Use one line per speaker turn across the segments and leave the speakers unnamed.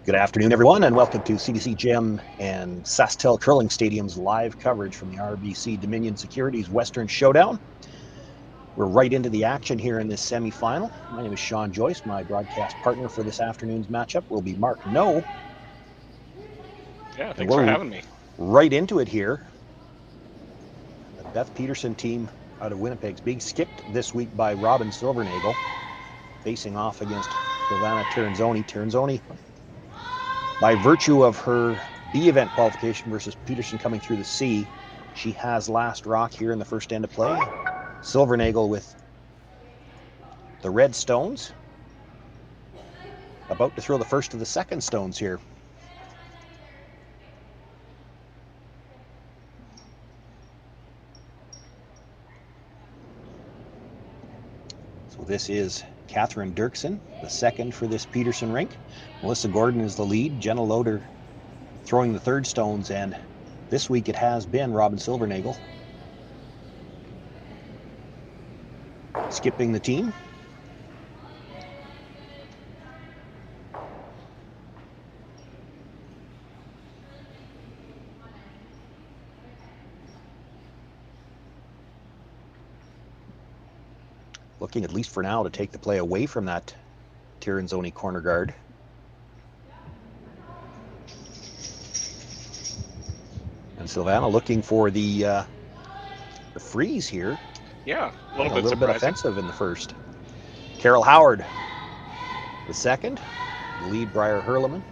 Good afternoon, everyone, and welcome to CDC Gem and Sasktel Curling Stadium's live coverage from the RBC Dominion Securities Western Showdown. We're right into the action here in this semifinal. My name is Sean Joyce. My broadcast partner for this afternoon's matchup will be Mark No.
Yeah, thanks for having me.
Right into it here. The Beth Peterson team out of Winnipeg's being skipped this week by Robin Silvernagel, facing off against Silvana Tirinzoni. Tirinzoni, by virtue of her B event qualification versus Peterson coming through the C, she has last rock here in the first end of play. Silvernagel with the red stones, about to throw the first of the second stones here. So this is Catherine Dirksen, the second for this Peterson rink. Melissa Gordon is the lead. Jenna Loader throwing the third stones, and this week it has been Robin Silvernagel skipping the team. Looking, at least for now, to take the play away from that Tirinzoni corner guard. And Silvana looking for the freeze here.
Yeah, a little
bit offensive in the first. Carol Howard, the second. The lead, Briar Hurleman.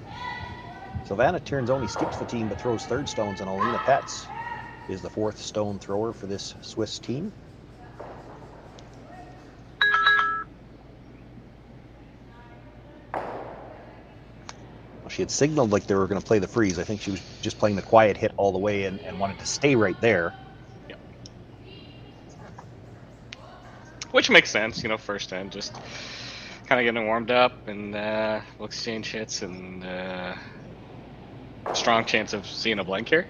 Silvana Tirinzoni skips the team but throws third stones, and Alina Petz is the fourth stone thrower for this Swiss team. She had signaled like they were going to play the freeze. I think she was just playing the quiet hit all the way and wanted to stay right there.
Yep. Which makes sense, you know, first end, just kind of getting warmed up, and we'll exchange hits, and strong chance of seeing a blank here.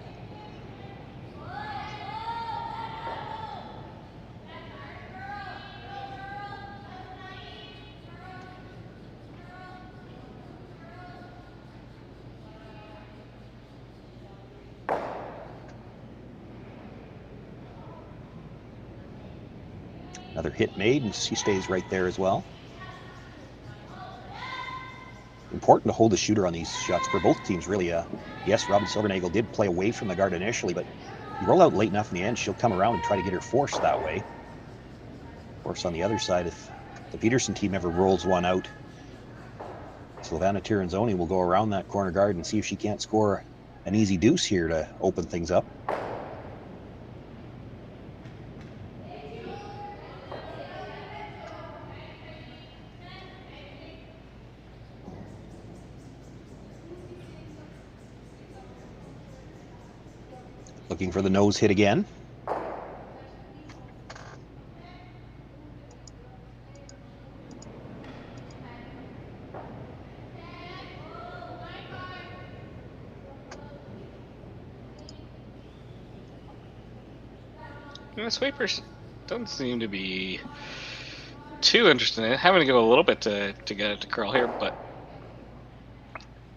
Another hit made, and she stays right there as well. Important to hold the shooter on these shots for both teams, really. Yes, Robin Silvernagel did play away from the guard initially, but you roll out late enough in the end, she'll come around and try to get her force that way. Of course, on the other side, if the Peterson team ever rolls one out, Silvana Tirinzoni will go around that corner guard and see if she can't score an easy deuce here to open things up. Looking for the nose hit again.
The sweepers don't seem to be too interested in it. Having to go a little bit to get it to curl here, but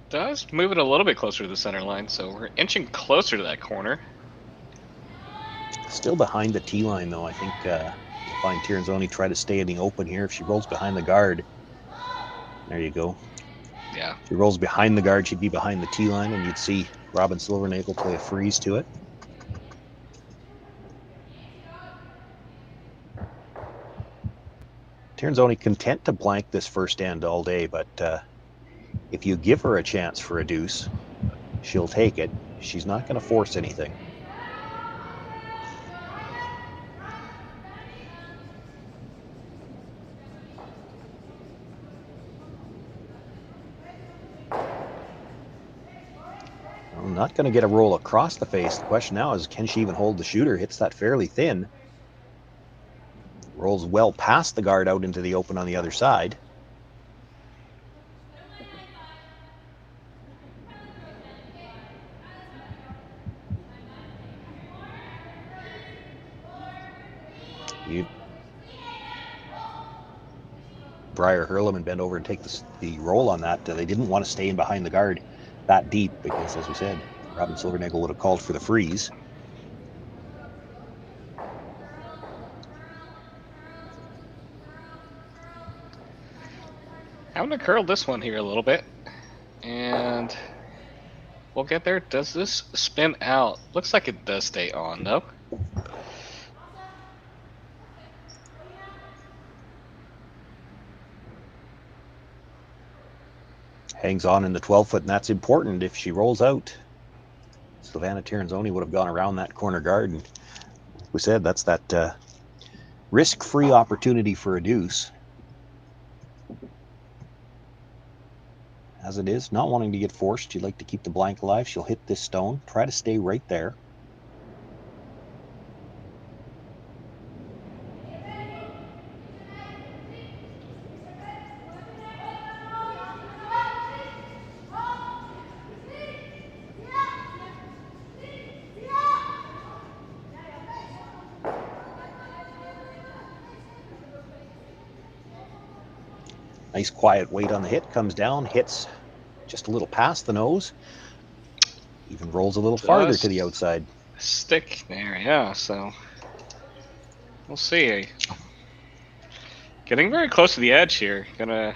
does move it a little bit closer to the center line, so we're inching closer to that corner.
Still behind the T line, though. I think you'll find Tirinzoni try to stay in the open here. If she rolls behind the guard, there you go.
Yeah.
If she rolls behind the guard, she'd be behind the T line, and you'd see Robin Silvernagel play a freeze to it. Tirinzoni content to blank this first end all day, but if you give her a chance for a deuce, she'll take it. She's not going to force anything. I'm not going to get a roll across the face. The question now is, can she even hold the shooter? Hits that fairly thin. Rolls well past the guard out into the open on the other side. Briar Hurleman bend over and take the roll on that. They didn't want to stay in behind the guard that deep because, as we said, Robin Silvernagel would have called for the freeze.
I'm going to curl this one here a little bit. And we'll get there. Does this spin out? Looks like it does stay on, though.
Hangs on in the 12-foot, and that's important. If she rolls out, Silvana Tirinzoni would have gone around that corner guard. And we said that's that risk-free opportunity for a deuce. As it is, not wanting to get forced, she'd like to keep the blank alive. She'll hit this stone, try to stay right there. Nice quiet weight on the hit, comes down, hits just a little past the nose, even rolls a little farther to the outside.
Stick there, yeah, so we'll see. Getting very close to the edge here. Gonna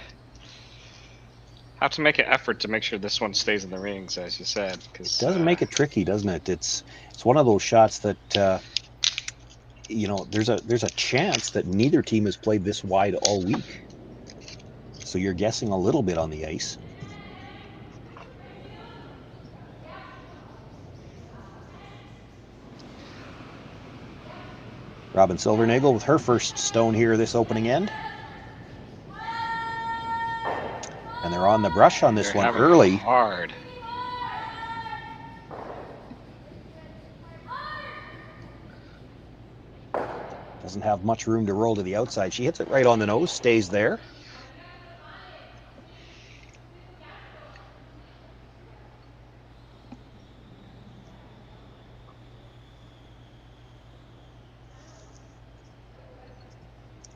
have to make an effort to make sure this one stays in the rings, as you said. Cause,
it doesn't make it tricky, doesn't it? It's one of those shots that, you know, there's a chance that neither team has played this wide all week. So you're guessing a little bit on the ice. Robin Silvernagel with her first stone here this opening end. And they're on the brush on this one early.
Hard.
Doesn't have much room to roll to the outside. She hits it right on the nose, stays there.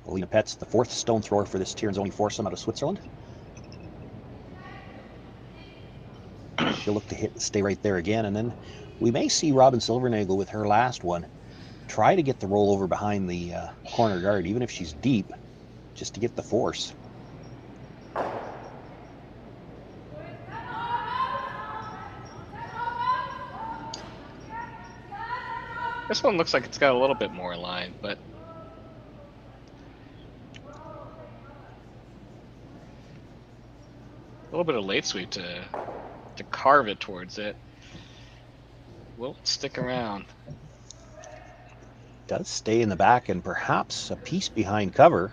Alina Petz, the fourth stone thrower for this Tirinzoni foursome out of Switzerland. She'll look to hit and stay right there again, and then we may see Robin Silvernagel with her last one try to get the roll over behind the corner guard, even if she's deep, just to get the force.
This one looks like it's got a little bit more line, but a little bit of late sweep to carve it towards it. Will it stick around?
Does stay in the back and perhaps a piece behind cover.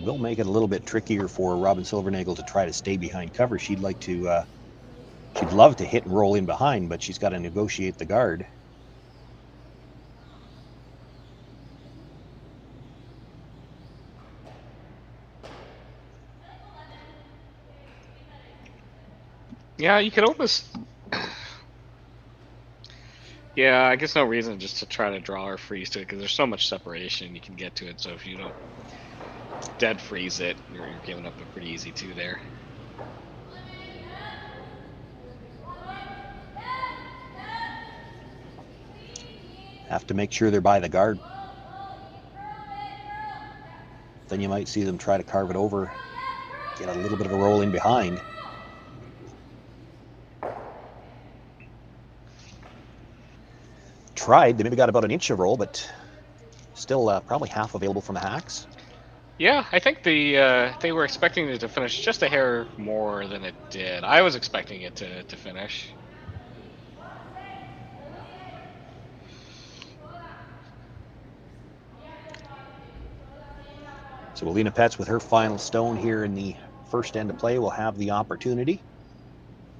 Will make it a little bit trickier for Robin Silvernagel to try to stay behind cover. She'd like to, she'd love to hit and roll in behind, but she's got to negotiate the guard.
Yeah, you could almost. Yeah, I guess no reason just to try to draw or freeze to it because there's so much separation you can get to it. So if you don't dead freeze it, you're giving up a pretty easy 2 there.
Have to make sure they're by the guard. Then you might see them try to carve it over, get a little bit of a roll in behind. Tried, they maybe got about an inch of roll, but still probably half available from the Hacks.
Yeah, I think they were expecting it to finish just a hair more than it did. I was expecting it to finish.
So Alina Petz with her final stone here in the first end of play will have the opportunity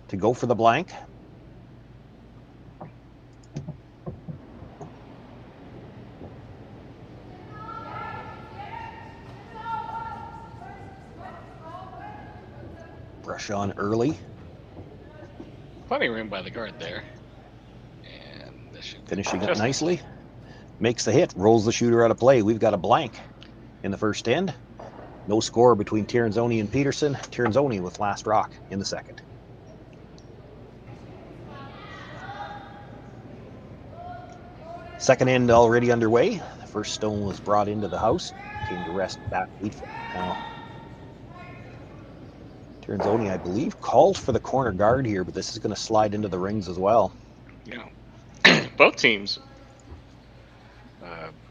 to go for the blank. Brush on early.
plenty of room by the guard there. And this should
Finishing it
just
nicely. Makes the hit, rolls the shooter out of play. We've got a blank in the first end. No score between Tirinzoni and Peterson. Tirinzoni with last rock in the second. Second end already underway. The first stone was brought into the house. Came to rest back 8 foot. Now, Tirinzoni, I believe, called for the corner guard here, but this is going to slide into the rings as well.
Yeah. Both teams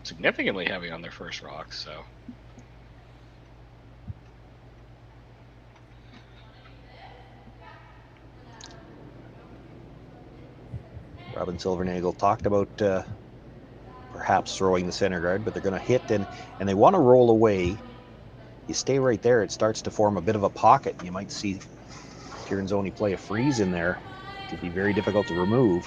significantly heavy on their first rock, so.
Robin Silvernagel talked about perhaps throwing the center guard, but they're going to hit and they want to roll away. You stay right there, it starts to form a bit of a pocket. You might see Tirinzoni play a freeze in there. It could be very difficult to remove.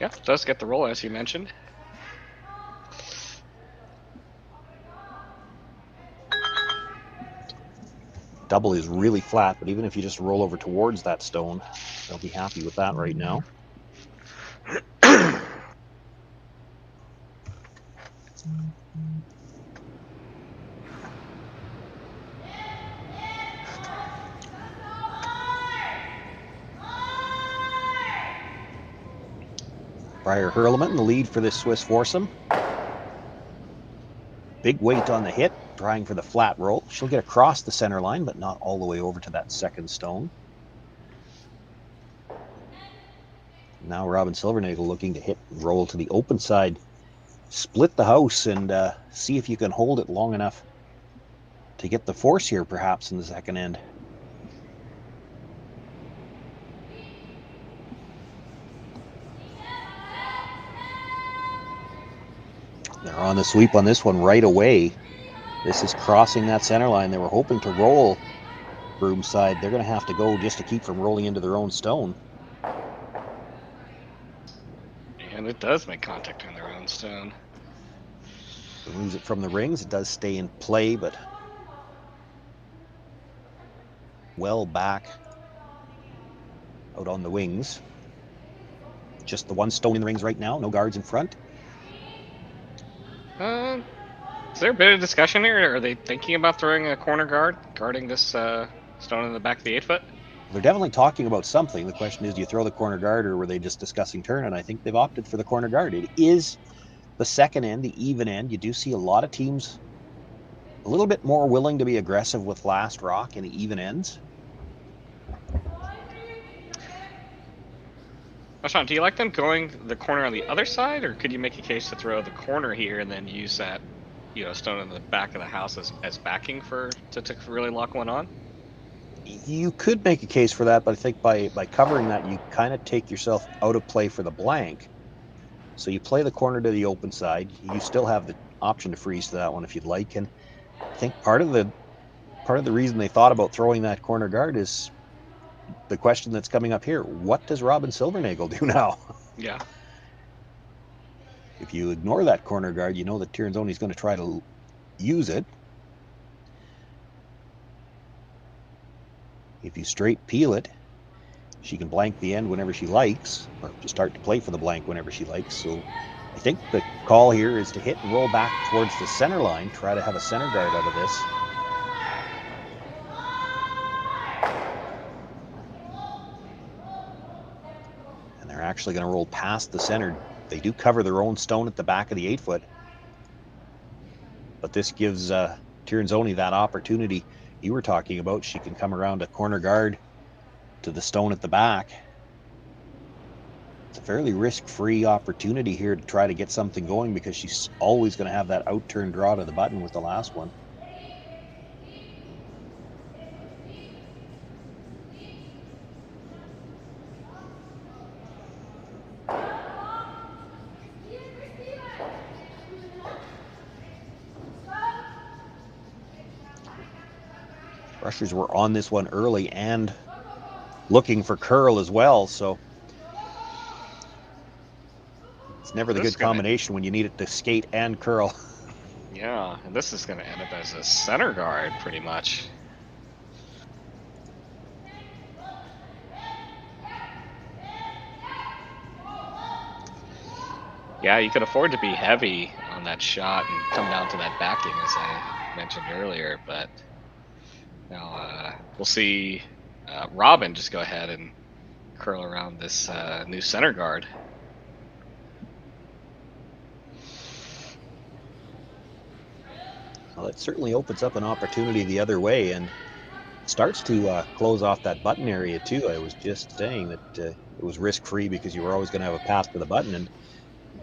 Yeah, does get the roll, as you mentioned.
Double is really flat, but even if you just roll over towards that stone, they'll be happy with that right now. Briar Hurleman in the lead for this Swiss foursome. Big weight on the hit, trying for the flat roll. She'll get across the center line, but not all the way over to that second stone. Now Robin Silvernagel looking to hit and roll to the open side. Split the house and see if you can hold it long enough to get the force here, perhaps, in the second end. They're on the sweep on this one right away. This is crossing that center line. They were hoping to roll Broom's side. They're going to have to go just to keep from rolling into their own stone.
And it does make contact on their own stone.
They lose it from the rings. It does stay in play, but well back out on the wings. Just the one stone in the rings right now. No guards in front.
Is there a bit of discussion here? Are they thinking about throwing a corner guard, guarding this stone in the back of the 8 foot?
They're definitely talking about something. The question is, do you throw the corner guard, or were they just discussing turn? And I think they've opted for the corner guard. It is the second end, the even end. You do see a lot of teams a little bit more willing to be aggressive with last rock in the even ends.
Sean, do you like them going the corner on the other side, or could you make a case to throw the corner here and then use that, stone in the back of the house as backing to really lock one on?
You could make a case for that, but I think by covering that, you kind of take yourself out of play for the blank. So you play the corner to the open side. You still have the option to freeze to that one if you'd like. And I think part of the reason they thought about throwing that corner guard is the question that's coming up here. What does Robin Silvernagel do now?
Yeah.
If you ignore that corner guard, you know that Tirinzoni is going to try to use it. If you straight peel it, she can blank the end whenever she likes, or just start to play for the blank whenever she likes. So I think the call here is to hit and roll back towards the center line, try to have a center guard out of this. And they're actually going to roll past the center. They do cover their own stone at the back of the 8 foot. But this gives Tirinzoni that opportunity you were talking about. She can come around a corner guard to the stone at the back. It's a fairly risk-free opportunity here to try to get something going, because she's always going to have that out-turn draw to the button with the last one. Rushers were on this one early and looking for curl as well, so It's never the good combination when you need it to skate and curl.
Yeah, and this is going to end up as a center guard, pretty much. Yeah, you could afford to be heavy on that shot and come down to that backing, as I mentioned earlier, but now we'll see Robin just go ahead and curl around this new center guard.
Well, it certainly opens up an opportunity the other way and starts to close off that button area too. I was just saying that it was risk-free because you were always going to have a pass to the button, and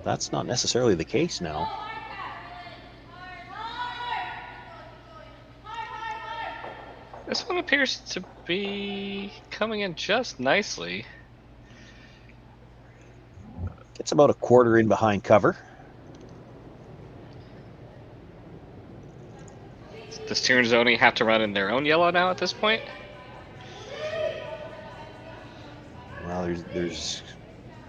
that's not necessarily the case now.
This one appears to be coming in just nicely.
It's about a quarter in behind cover.
Does Tirinzoni have to run in their own yellow now at this point?
Well, there's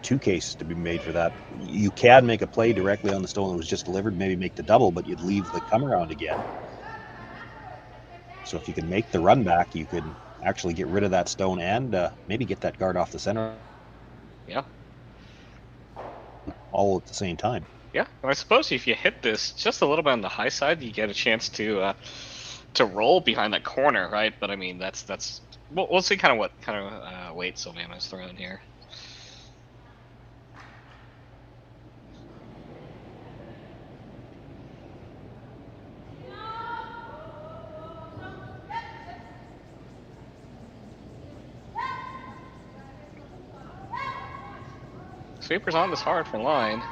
two cases to be made for that. You can make a play directly on the stone that was just delivered, maybe make the double, but you'd leave the come around again. So if you can make the run back, you could actually get rid of that stone and maybe get that guard off the center.
Yeah.
All at the same time.
Yeah, I suppose if you hit this just a little bit on the high side, you get a chance to roll behind that corner, right? But I mean, that's we'll see kind of what kind of weight Silvana's throwing here. Sweeper's on this hard for line.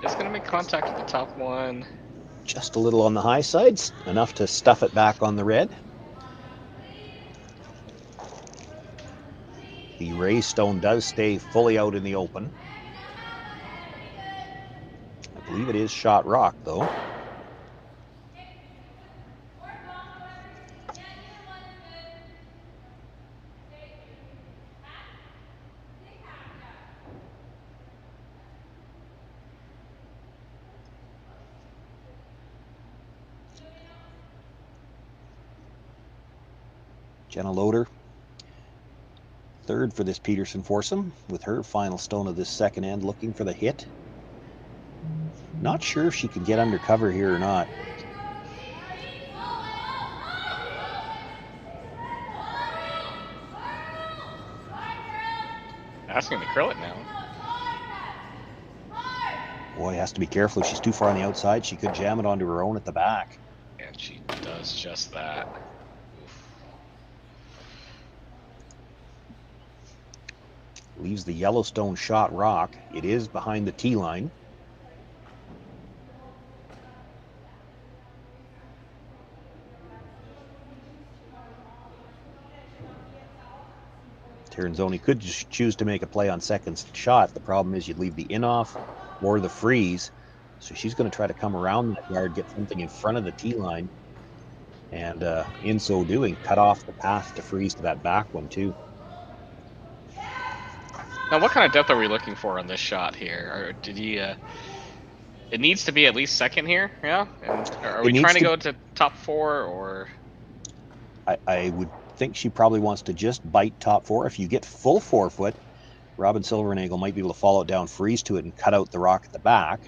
It's going to make contact with the top one.
Just a little on the high sides, enough to stuff it back on the red. The raised stone does stay fully out in the open. I believe it is shot rock, though. Jenna Loader, third for this Peterson foursome, with her final stone of this second end, looking for the hit. Not sure if she can get under cover here or not.
Asking to curl it now.
Boy, has to be careful. If she's too far on the outside, she could jam it onto her own at the back.
And she does just that.
Leaves the Yellowstone shot rock. It is behind the tee line. Tirinzoni could just choose to make a play on second shot. The problem is you'd leave the in off or the freeze. So she's going to try to come around that yard, get something in front of the tee line, and in so doing, cut off the path to freeze to that back one too.
Now, what kind of depth are we looking for on this shot here? Or did he? It needs to be at least second here, yeah. And are we trying to go to top four, or?
I would think she probably wants to just bite top four. If you get full 4 foot, Robin Silvernagle might be able to follow it down, freeze to it, and cut out the rock at the back.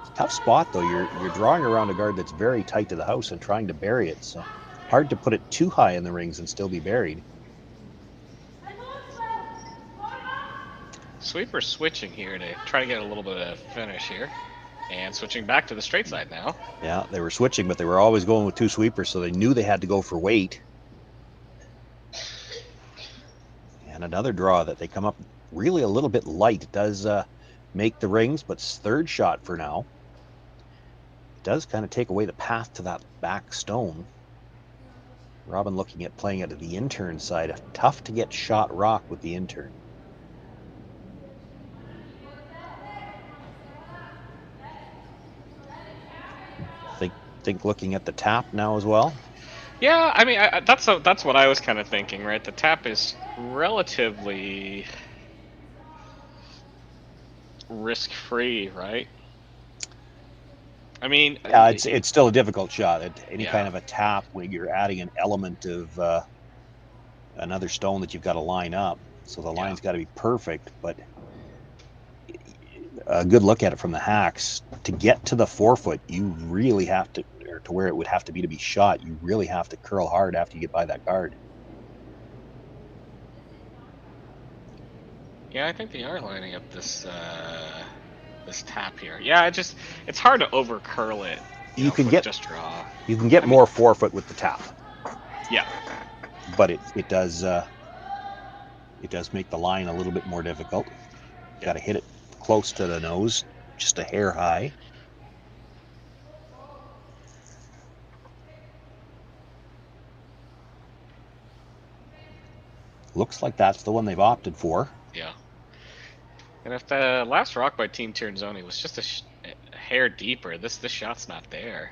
It's a tough spot though. You're drawing around a guard that's very tight to the house and trying to bury it. So hard to put it too high in the rings and still be buried.
Sweeper switching here to try to get a little bit of finish here. And switching back to the straight side now.
Yeah, they were switching, but they were always going with two sweepers, so they knew they had to go for weight. And another draw that they come up really a little bit light. It does make the rings, but third shot for now. It does kind of take away the path to that back stone. Robin looking at playing it at the intern side. Tough to get shot rock with the intern. Think looking at the tap now as well.
Yeah, I mean, that's what I was kind of thinking, right? The tap is relatively risk-free, right? I mean,
Yeah, it's still a difficult shot. Any kind
yeah,
of a tap where you're adding an element of another stone that you've got to line up. So the
yeah,
line's got to be perfect, but a good look at it from the hacks. To get to the 4-foot, you really have to, or to where it would have to be shot, you really have to curl hard after you get by that guard.
yeah. I think they are lining up this tap here. Yeah, it's hard to over curl it,
You can
for
get
just draw. I mean,
more 4-foot with the tap,
yeah,
but it does make the line a little bit more difficult.
yeah.
Got to hit it close to the nose, just a hair high. Looks like that's the one they've opted for.
Yeah. And if the last rock by Team Tirinzoni was just a hair deeper, this shot's not there.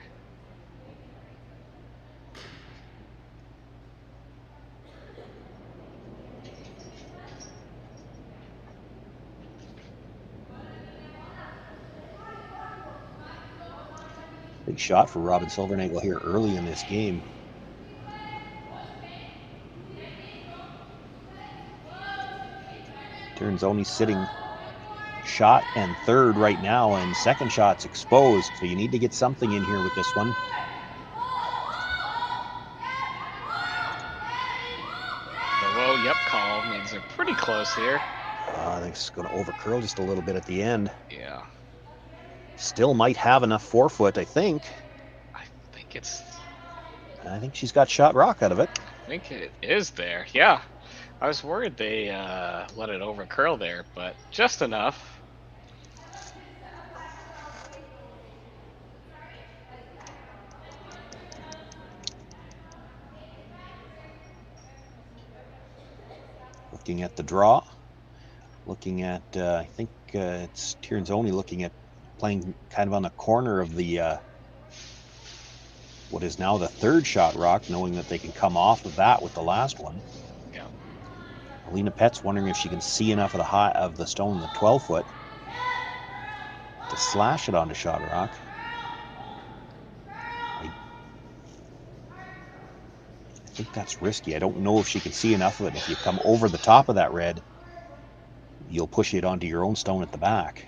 Big shot for Robin Silvernagle here early in this game. Tirinzoni sitting shot and third right now, and second shot's exposed, so you need to get something in here with this one.
The whoa, yep call means they're pretty close here.
I think it's going to overcurl just a little bit at the end.
Yeah.
Still might have enough 4-foot, I think.
I think it's.
I think she's got shot rock out of it.
I think it is there. Yeah. I was worried they let it over curl there, but just enough.
Looking at the draw. Looking at, I think it's Tirinzoni looking at playing kind of on the corner of the what is now the third shot rock, knowing that they can come off of that with the last one.
Yeah.
Alina Pett's wondering if she can see enough of the high of the stone in the 12-foot to slash it onto shot rock. I think that's risky. I don't know if she can see enough of it. If you come over the top of that red, you'll push it onto your own stone at the back.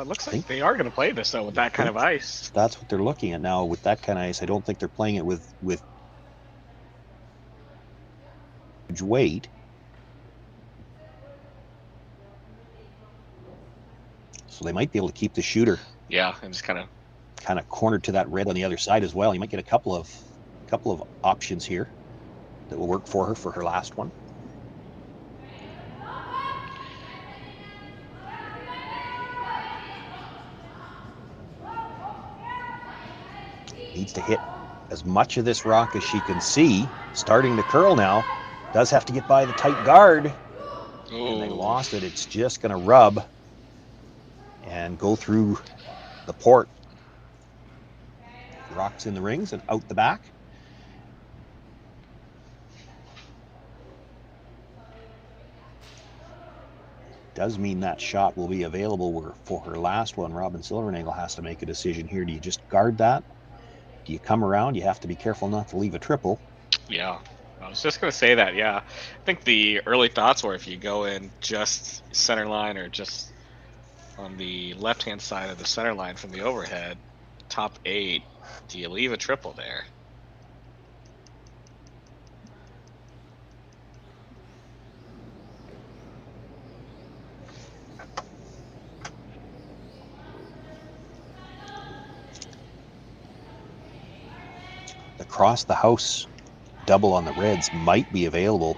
Looks like they are going to play this though with that kind of ice.
That's what they're looking at now with that kind of ice. I don't think they're playing it with weight. So they might be able to keep the shooter.
Yeah, and just kind
of cornered to that red on the other side as well. You might get a couple of options here that will work for her for her last one. Needs to hit as much of this rock as she can see. Starting to curl now. Does have to get by the tight guard.
Ooh.
And they lost it. It's just going to rub and go through the port. Rocks in the rings and out the back. Does mean that shot will be available for her last one. Robin Silvernagle has to make a decision here. Do you just guard that? Do you come around? You have to be careful not to leave a triple.
Yeah, I was just going to say that, yeah. I think the early thoughts were if you go in just center line or just on the left-hand side of the center line from the overhead, top 8, do you leave a triple there?
Across the house double on the reds might be available,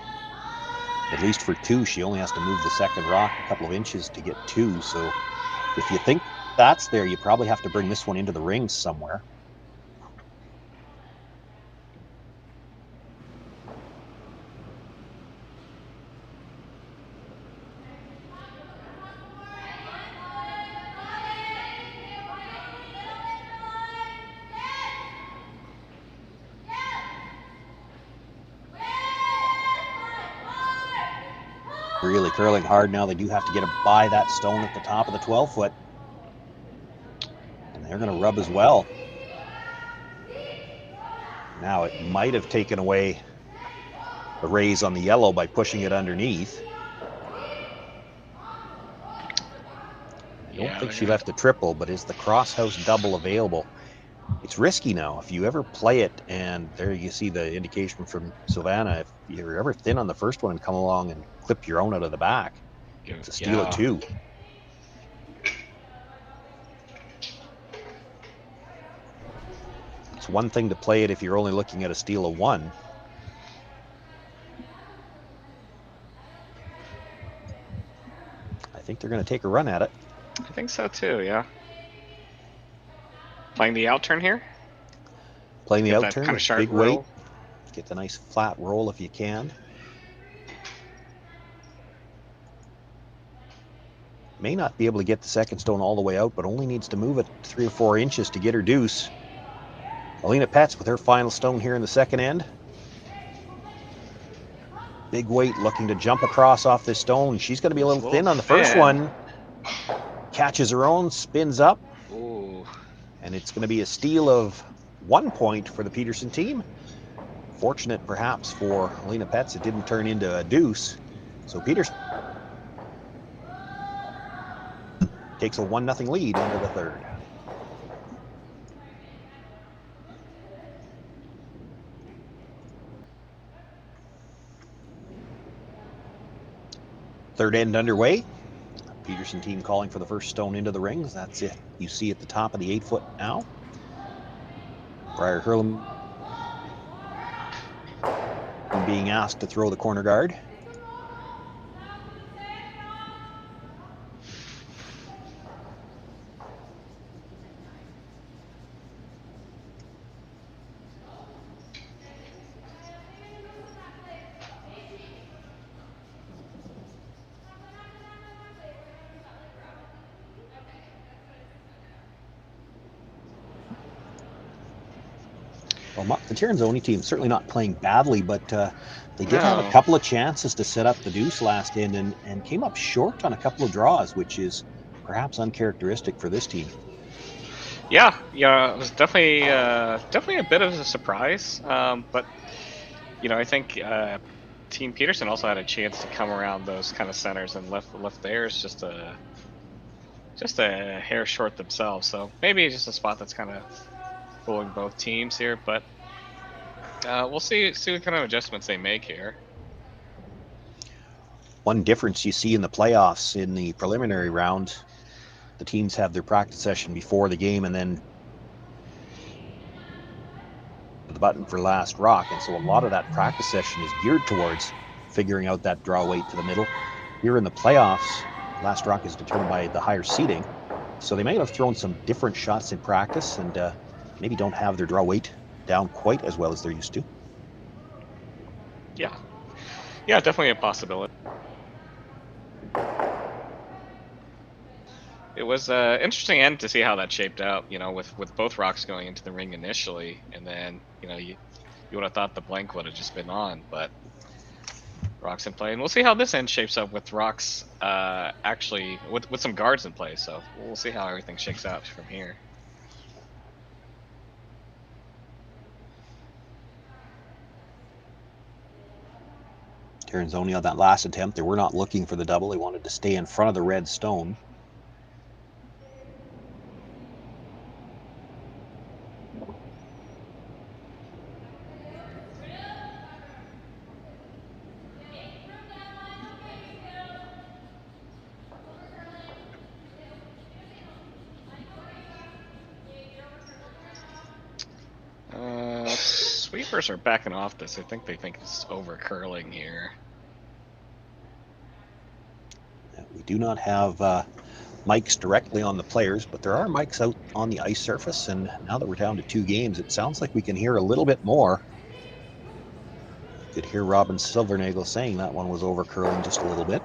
at least for 2. She only has to move the second rock a couple of inches to get 2. So if you think that's there, you probably have to bring this one into the rings somewhere. really curling hard now. They do have to get by that stone at the top of the 12-foot. And they're going to rub as well. Now it might have taken away the raise on the yellow by pushing it underneath. I don't think she left the triple, but is the crosshouse double available? It's risky now. If you ever play it, and there you see the indication from Silvana, if you're ever thin on the first one and come along and clip your own out of the back, it's a steal of 2. It's one thing to play it if you're only looking at a steal of 1. I think they're going to take a run at it.
I think so too, yeah. Playing the out turn here?
Playing the out turn
kind of
with
sharp
big
roll.
weight. Get the nice flat roll if you can. May not be able to get the second stone all the way out, but only needs to move it 3 or 4 inches to get her deuce. Alina Petz with her final stone here in the second end. Big weight looking to jump across off this stone. She's going to be a little thin on the first one. Catches her own, spins up.
Ooh.
And it's going to be a steal of 1 point for the Peterson team. Fortunate perhaps for Alina Petz, it didn't turn into a deuce. So Peterson takes a 1-0 lead into the third. Third end underway. Peterson team calling for the first stone into the rings. That's it. You see at the top of the 8-foot now. Briar Hurlem being asked to throw the corner guard. Well, the Tirinzoni team certainly not playing badly, but they did have a couple of chances to set up the deuce last end and came up short on a couple of draws, which is perhaps uncharacteristic for this team.
Yeah, it was definitely a bit of a surprise, but I think Team Peterson also had a chance to come around those kind of centers and left theirs just a hair short themselves. So maybe it's just a spot that's kind of fooling both teams here, but we'll see what kind of adjustments they make here.
One difference you see in the playoffs in the preliminary round, the teams have their practice session before the game and then the button for last rock, and so a lot of that practice session is geared towards figuring out that draw weight to the middle. Here in the playoffs, last rock is determined by the higher seeding, so they may have thrown some different shots in practice and maybe don't have their draw weight down quite as well as they're used to.
Yeah, definitely a possibility. It was an interesting end to see how that shaped out, with both rocks going into the ring initially, and then, you would have thought the blank would have just been on, but rocks in play. And we'll see how this end shapes up with rocks actually, with some guards in play, so we'll see how everything shakes out from here.
Tirinzoni on that last attempt, they were not looking for the double. They wanted to stay in front of the red stone.
Sweepers are backing off this. I think they think it's over curling here.
We do not have mics directly on the players, but there are mics out on the ice surface, and now that we're down to 2 games, it sounds like we can hear a little bit more. You could hear Robin Silvernagel saying that one was over curling just a little bit.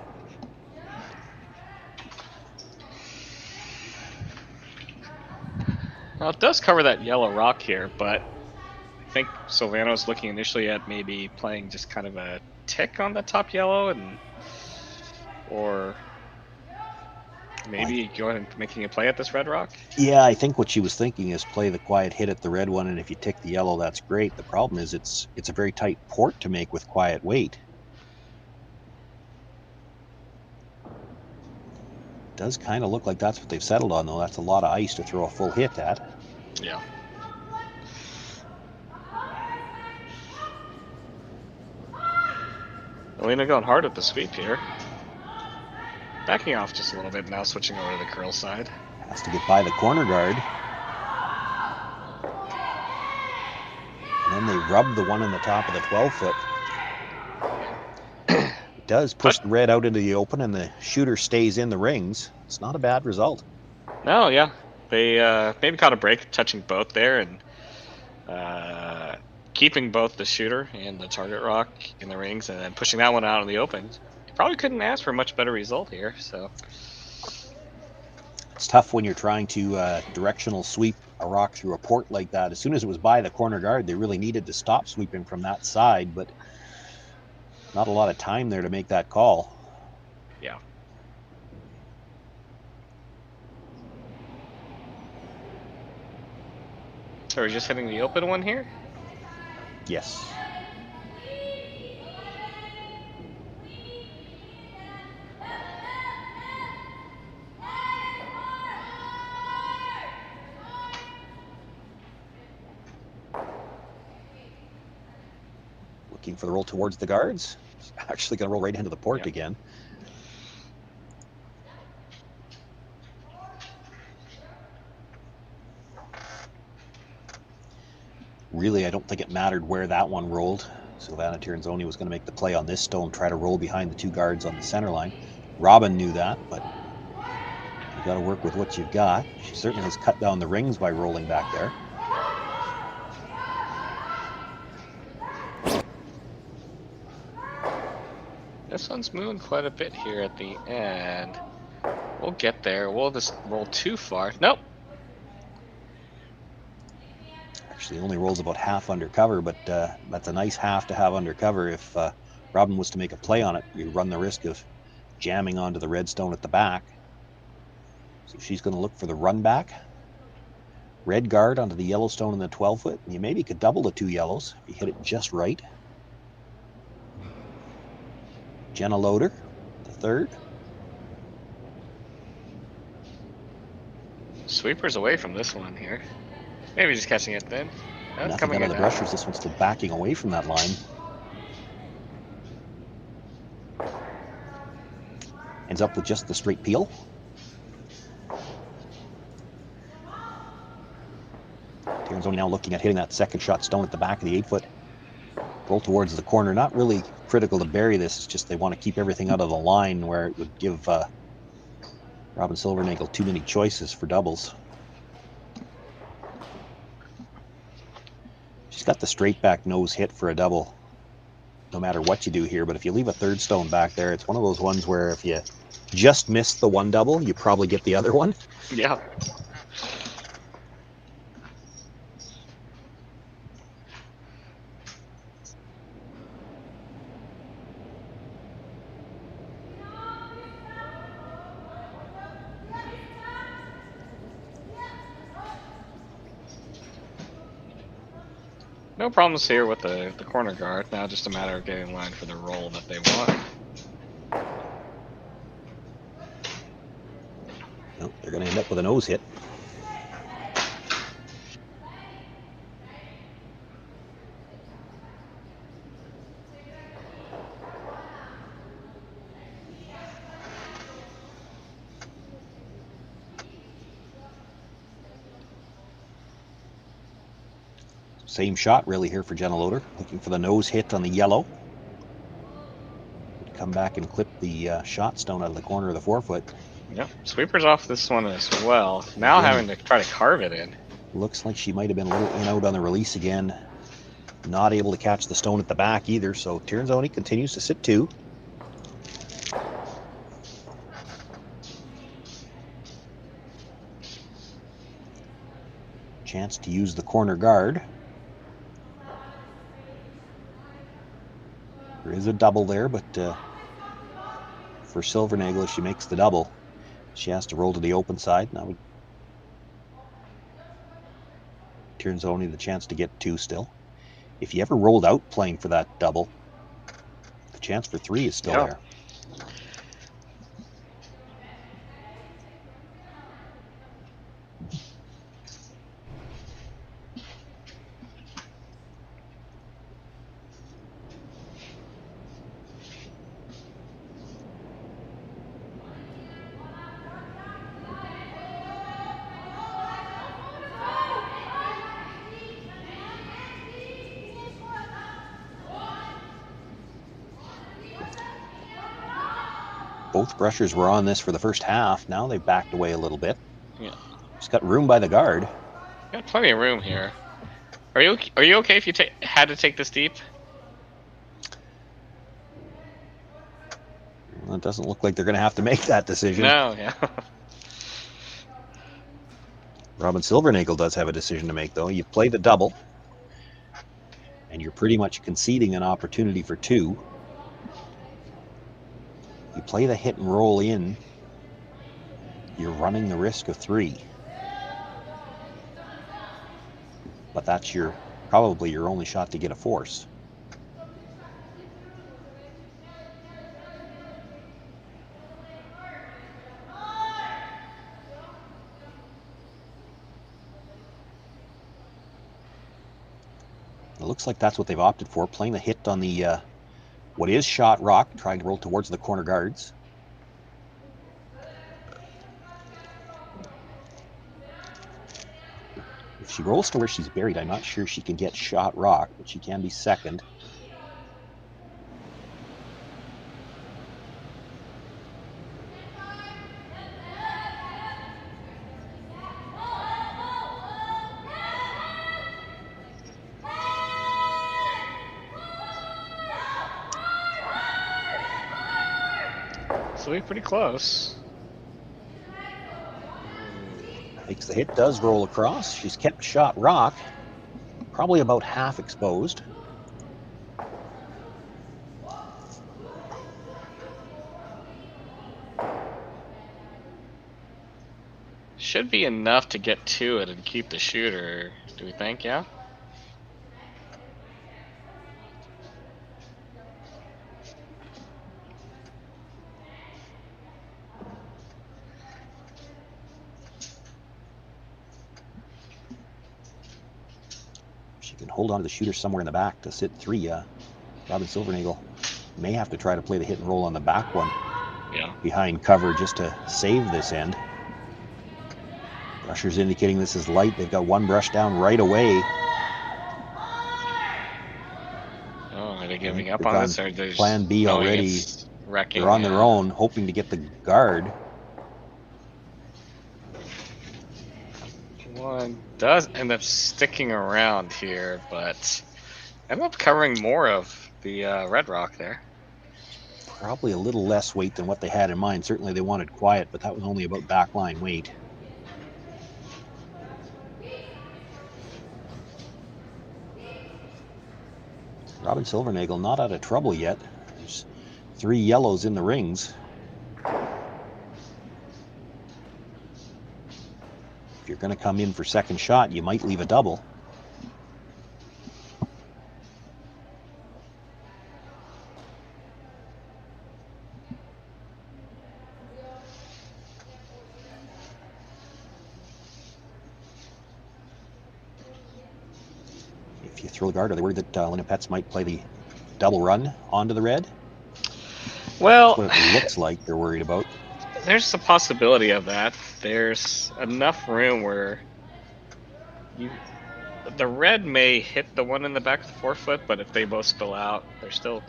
Well, it does cover that yellow rock here, but I think Silvana was looking initially at maybe playing just kind of a tick on the top yellow, and or maybe going and making a play at this red rock?
Yeah, I think what she was thinking is play the quiet hit at the red one, and if you tick the yellow, that's great. The problem is it's a very tight port to make with quiet weight. Does kind of look like that's what they've settled on, though. That's a lot of ice to throw a full hit at.
Yeah. Alina going hard at the sweep here. Backing off just a little bit now, switching over to the curl side.
Has to get by the corner guard. And then they rub the one on the top of the 12-foot. It does push the red out into the open, and the shooter stays in the rings. It's not a bad result.
No, yeah. They maybe caught a break touching both there and keeping both the shooter and the target rock in the rings and then pushing that one out in the open. You probably couldn't ask for a much better result here. So
it's tough when you're trying to directional sweep a rock through a port like that. As soon as it was by the corner guard, they really needed to stop sweeping from that side, but not a lot of time there to make that call.
Yeah. So we're just hitting the open one here?
Yes. Looking for the roll towards the guards. Actually going to roll right into the port again. Really, I don't think it mattered where that one rolled. Silvana Tirinzoni was going to make the play on this stone, try to roll behind the two guards on the center line. Robin knew that, but you got to work with what you've got. She certainly has cut down the rings by rolling back there.
This one's moving quite a bit here at the end. We'll get there. We'll just roll too far. Nope.
Actually, only rolls about half undercover, but that's a nice half to have undercover. If Robin was to make a play on it, you run the risk of jamming onto the red stone at the back. So she's going to look for the run back. Red guard onto the yellow stone in the 12-foot. You maybe could double the two yellows if you hit it just right. Jenna Loader, the third.
Sweepers away from this one here. Maybe just catching it then.
Nothing coming out of the brushers. This one's still backing away from that line. Ends up with just the straight peel. Tirinzoni now looking at hitting that second shot stone at the back of the 8-foot. Roll towards the corner. Not really critical to bury this. It's just they want to keep everything out of the line where it would give Robin Silvernagel too many choices for doubles. She's got the straight back nose hit for a double no matter what you do here, but if you leave a third stone back there, it's one of those ones where if you just miss the one double, you probably get the other one.
Yeah. No problems here with the corner guard. Now just a matter of getting in line for the roll that they want.
Nope, they're going to end up with a nose hit. Same shot really here for Jenna Loader, looking for the nose hit on the yellow. Come back and clip the shot stone out of the corner of the 4-foot.
Yep, sweepers off this one as well. Now having to try to carve it in.
Looks like she might have been a little in out on the release again. Not able to catch the stone at the back either, so Tirinzoni continues to sit 2. Chance to use the corner guard. There is a double there, but for Silvernagel if she makes the double. She has to roll to the open side. Now Tirinzoni the chance to get 2 still. If you ever rolled out playing for that double, the chance for 3 is still there. Both brushers were on this for the first half. Now they've backed away a little bit.
Yeah.
Just got room by the guard.
Got plenty of room here. Are you okay if you had to take this deep?
Well, it doesn't look like they're going to have to make that decision.
No, yeah.
Robin Silvernagel does have a decision to make, though. You play the double, and you're pretty much conceding an opportunity for 2. You play the hit and roll in, you're running the risk of 3. But that's probably your only shot to get a force. It looks like that's what they've opted for, playing the hit on the what is shot rock, trying to roll towards the corner guards. If she rolls to where she's buried, I'm not sure she can get shot rock, but she can be second.
So we're pretty close.
Makes the hit, does roll across. She's kept shot rock, probably about half exposed.
Should be enough to get to it and keep the shooter, do we think? Yeah?
She can hold on to the shooter somewhere in the back to sit 3. Robin Silvernagel may have to try to play the hit and roll on the back one.
Yeah. Behind
cover just to save this end. Brushers indicating this is light. They've got 1 brush down right away.
Oh, are they giving up on this? Or they're
plan B already.
Wrecking,
they're on their own, hoping to get the guard.
One does end up sticking around here, but end up covering more of the red rock there.
Probably a little less weight than what they had in mind. Certainly they wanted quiet, but that was only about backline weight. Robin Silvernagel not out of trouble yet. There's 3 yellows in the rings. If you're going to come in for second shot, you might leave a double. If you throw the guard, are they worried that Winnipeg might play the double run onto the red?
Well,
that's what it looks like they're worried about.
There's a possibility of that. There's enough room where the red may hit the one in the back of the forefoot, but if they both spill out, they're still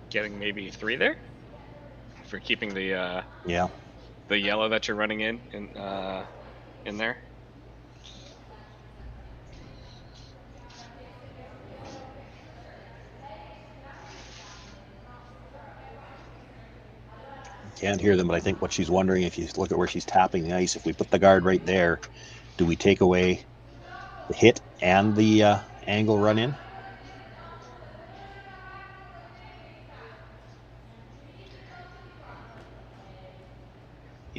getting maybe 3 there for keeping the the yellow that you're running in there.
Can't hear them, but I think what she's wondering, if you look at where she's tapping the ice, if we put the guard right there, do we take away the hit and the angle run in?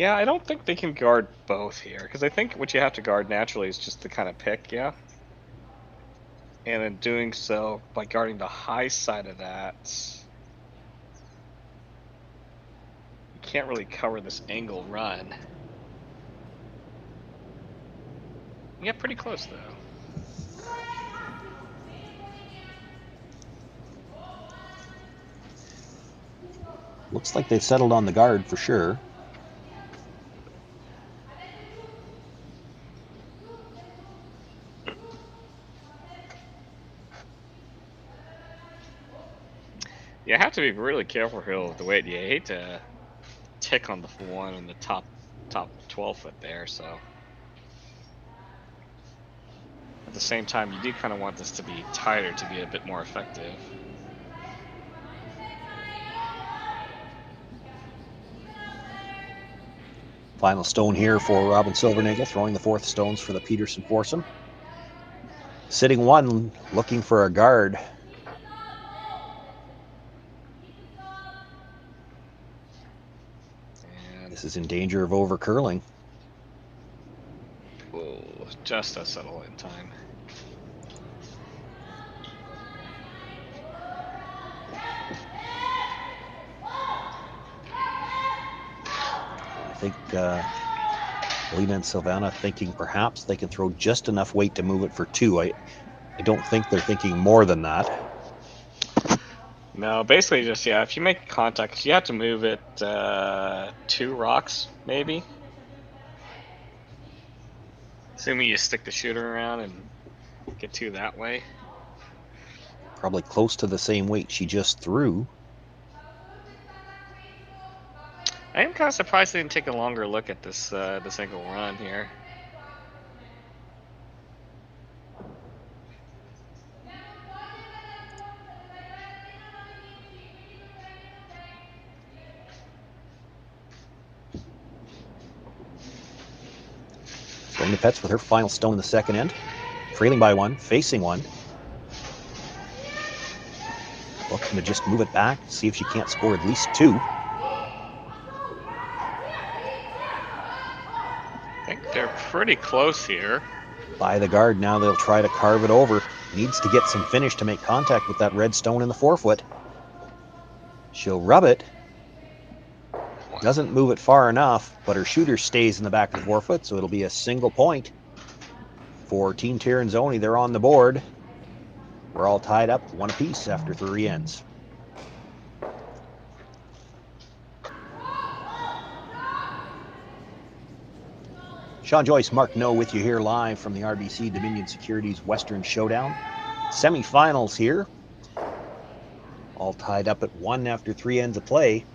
Yeah, I don't think they can guard both here, because I think what you have to guard naturally is just the kind of pick, yeah? And in doing so, by guarding the high side of that, you can't really cover this angle run. You get pretty close, though.
Looks like they've settled on the guard for sure.
You have to be really careful here with the weight. You hate to tick on the one in the top 12 foot there, so. At the same time, you do kind of want this to be tighter to be a bit more effective.
Final stone here for Robin Silvernagel, throwing the fourth stones for the Peterson foursome. Sitting one, looking for a guard. And this is in danger of over curling.
Oh, just a settle in time.
I think Lena and Silvana thinking perhaps they can throw just enough weight to move it for two. I don't think they're thinking more than that.
No, basically just, yeah, if you make contact, you have to move it 2 rocks, maybe. Assuming you stick the shooter around and get 2 that way.
Probably close to the same weight she just threw.
I am kind of surprised they didn't take a longer look at this this angle run here.
Throwing the pets with her final stone in the second end. Trailing by 1, facing 1. Looking to just move it back, see if she can't score at least 2.
I think they're pretty close here.
By the guard, now they'll try to carve it over. Needs to get some finish to make contact with that red stone in the 4-foot. She'll rub it. Doesn't move it far enough, but her shooter stays in the back of the 4-foot, so it'll be a single point for Team Tirinzoni. They're on the board. We're all tied up 1 apiece after 3 ends. Sean Joyce, Mark No with you here live from the RBC Dominion Securities Western Showdown. Semifinals here. All tied up at 1 after 3 ends of play.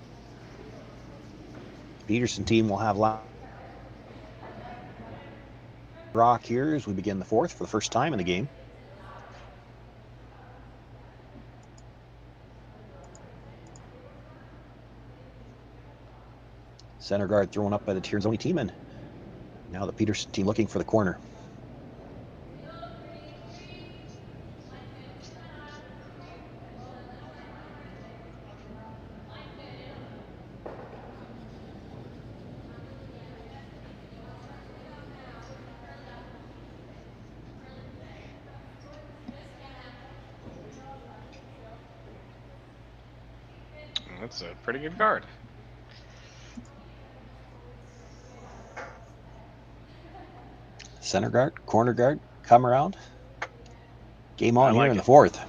The Peterson team will have rock here as we begin the 4th for the first time in the game. Center guard thrown up by the Tirinzoni team, and now the Peterson team looking for the corner.
That's a pretty good guard.
Center guard, corner guard, come around. Game on
like
here in
it.
the 4th.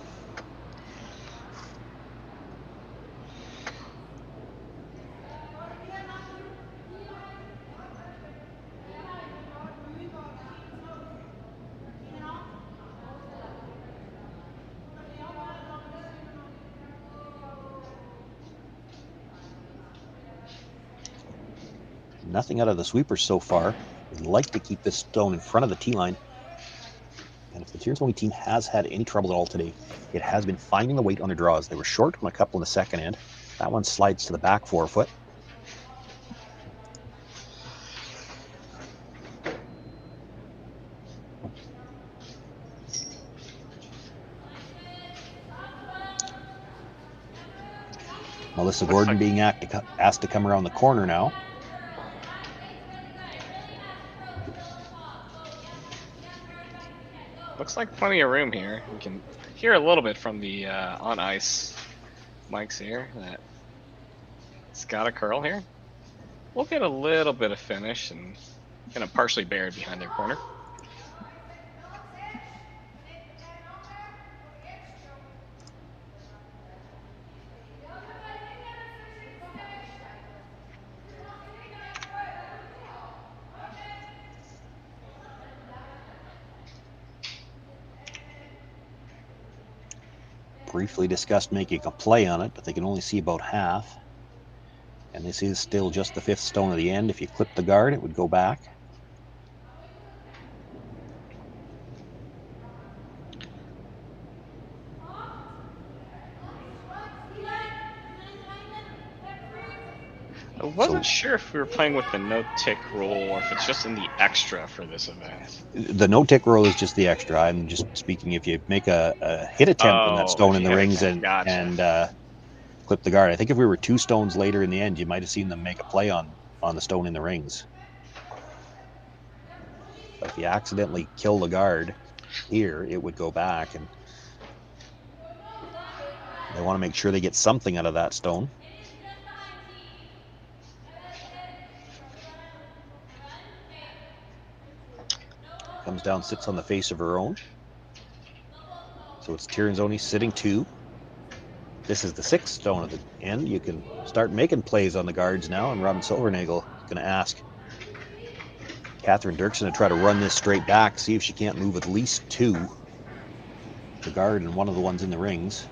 Nothing out of the sweepers so far. We'd like to keep this stone in front of the tee line. And if the Tirinzoni team has had any trouble at all today, it has been finding the weight on their draws. They were short on a couple in the second end. That one slides to the back 4-foot. Melissa Gordon being asked to come around the corner now.
Looks like plenty of room here. We can hear a little bit from the on ice mics here that it's got a curl here. We'll get a little bit of finish and kind of partially buried behind their corner.
Briefly discussed making a play on it, but they can only see about half. And this is still just the 5th stone of the end. If you clip the guard, it would go back.
I wasn't sure if we were playing with the no-tick rule or if it's just in the extra for this event.
The no-tick rule is just the extra. I'm just speaking if you make a hit attempt on that stone in the rings and clip the guard. I think if we were 2 stones later in the end, you might have seen them make a play on the stone in the rings. But if you accidentally kill the guard here, it would go back, and they want to make sure they get something out of that stone. Comes down, sits on the face of her own. So it's Tirinzoni sitting 2. This is the 6th stone at the end. You can start making plays on the guards now, and Robin Silvernagel is going to ask Catherine Dirksen to try to run this straight back, see if she can't move at least 2. The guard and one of the ones in the rings.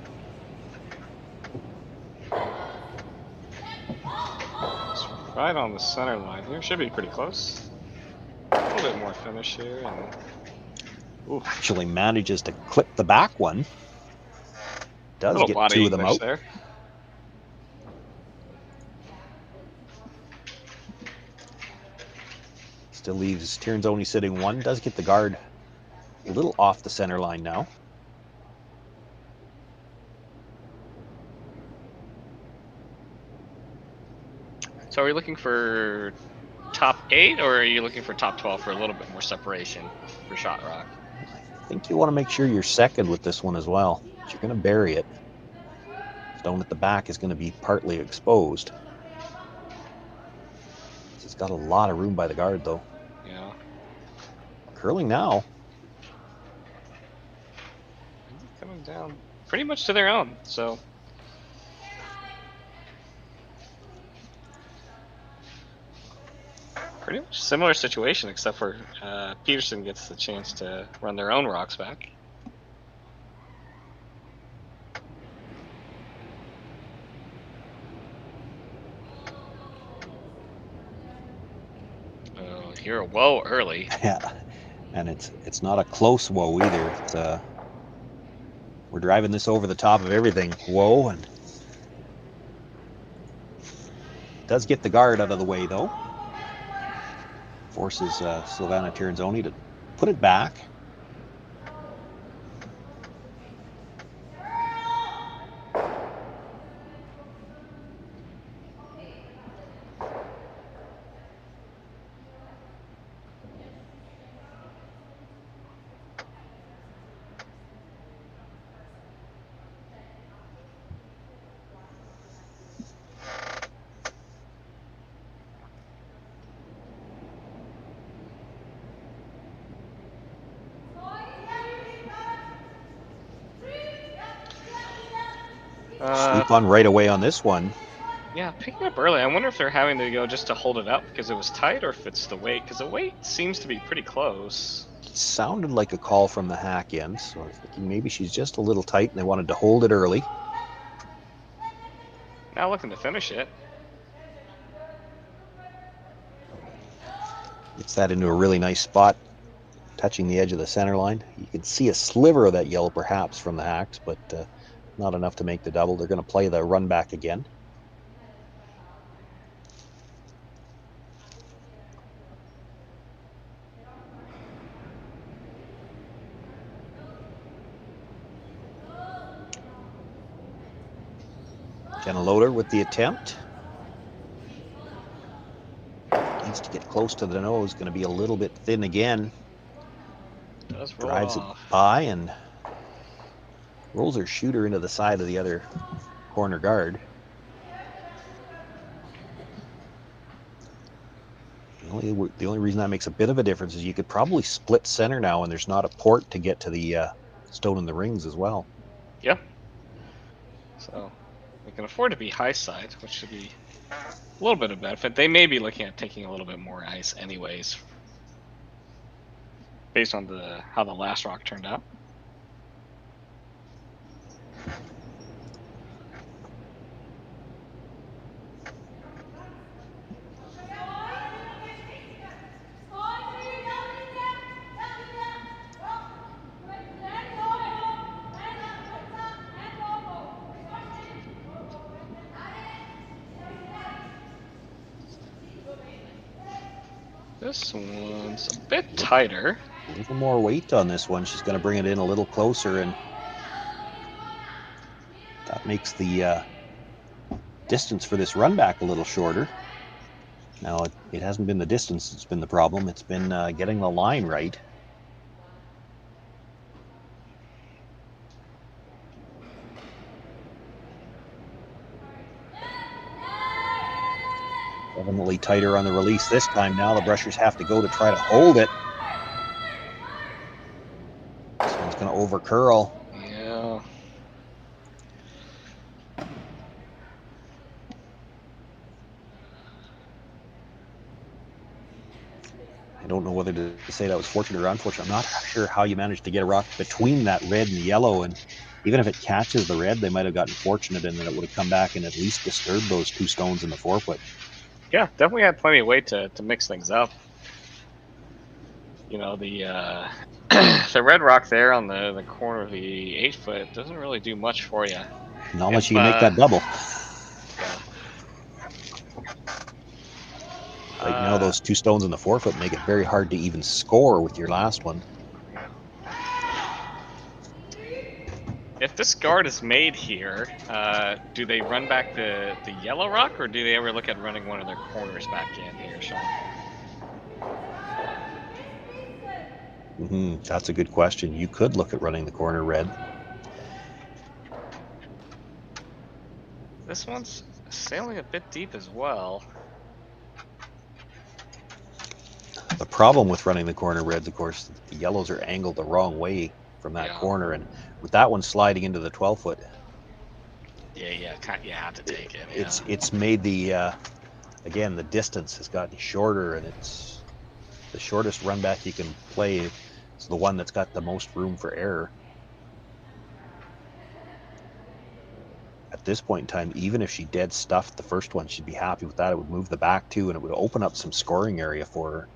Right on the center line here. Should be pretty close. A little bit more finish here. And
actually manages to clip the back one. Does get 2 of them out.
There.
Still leaves Tirinzoni sitting 1. Does get the guard a little off the center line now.
So are we looking for top 8, or are you looking for top 12 for a little bit more separation for shot rock?
I think you want to make sure you're second with this one as well. You're going to bury it. Stone at the back is going to be partly exposed. It's got a lot of room by the guard, though.
Yeah.
Curling now.
Coming down pretty much to their own, so. Pretty much similar situation, except for Peterson gets the chance to run their own rocks back. You're a whoa early.
Yeah, and it's not a close whoa either. It's we're driving this over the top of everything. Whoa, and does get the guard out of the way though. Forces Silvana Tirinzoni to put it back. Swoop on right away on this one.
Yeah, picking up early. I wonder if they're having to go just to hold it up because it was tight, or if it's the weight, because the weight seems to be pretty close.
It sounded like a call from the hack end, so I'm thinking maybe she's just a little tight and they wanted to hold it early.
Now looking to finish it.
Gets that into a really nice spot, touching the edge of the center line. You can see a sliver of that yellow perhaps from the hacks, but not enough to make the double. They're going to play the run back again. Jenna Loader with the attempt. Needs to get close to the nose. Going to be a little bit thin again.
Does roll
drives it
off.
by and rolls her shooter into the side of the other corner guard. The only reason that makes a bit of a difference is you could probably split center now, and there's not a port to get to the stone in the rings as well.
Yeah. So we can afford to be high side, which should be a little bit of benefit. They may be looking at taking a little bit more ice anyways, based on how the last rock turned out. This one's a bit tighter.
A little more weight on this one. She's going to bring it in a little closer, and that makes the distance for this run back a little shorter. Now, it hasn't been the distance that's been the problem. It's been getting the line right. Definitely tighter on the release this time. Now the Brushers have to go to try to hold it. This one's going to over curl.
Yeah.
I don't know whether to say that was fortunate or unfortunate. I'm not sure how you managed to get a rock between that red and the yellow, and even if it catches the red, they might have gotten fortunate in that it would have come back and at least disturbed those two stones in the forefoot.
Yeah, definitely had plenty of weight to mix things up. You know, the the red rock there on the corner of the 8-foot doesn't really do much for you.
Not unless you can make that double.
Yeah.
Right now, those two stones in the forefoot make it very hard to even score with your last one.
If this guard is made here, do they run back the yellow rock, or do they ever look at running one of their corners back in here, Sean?
That's a good question. You could look at running the corner red.
This one's sailing a bit deep as well.
The problem with running the corner reds, of course, the yellows are angled the wrong way from that corner, and with that one sliding into the 12-foot,
yeah, you have to take it.
It's made the again, the distance has gotten shorter, and it's the shortest run back you can play is the one that's got the most room for error. At this point in time, even if she dead stuffed the first one, she'd be happy with that. It would move the back two, and it would open up some scoring area for her.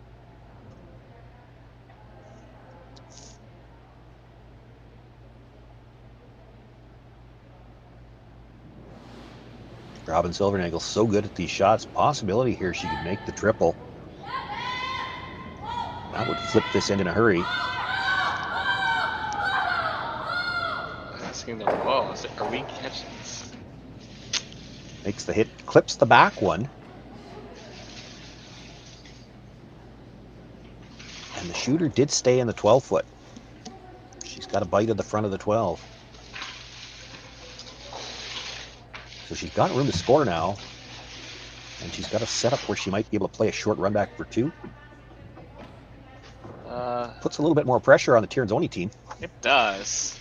Robin Silvernagel's so good at these shots. Possibility here she could make the triple. That would flip this end in a hurry.
Asking the whoa, are we catching this?
Makes the hit, clips the back one. And the shooter did stay in the 12-foot. She's got a bite of the front of the 12. So she's got room to score now. And she's got a setup where she might be able to play a short run back for two. Puts a little bit more pressure on the Tirinzoni team.
It does.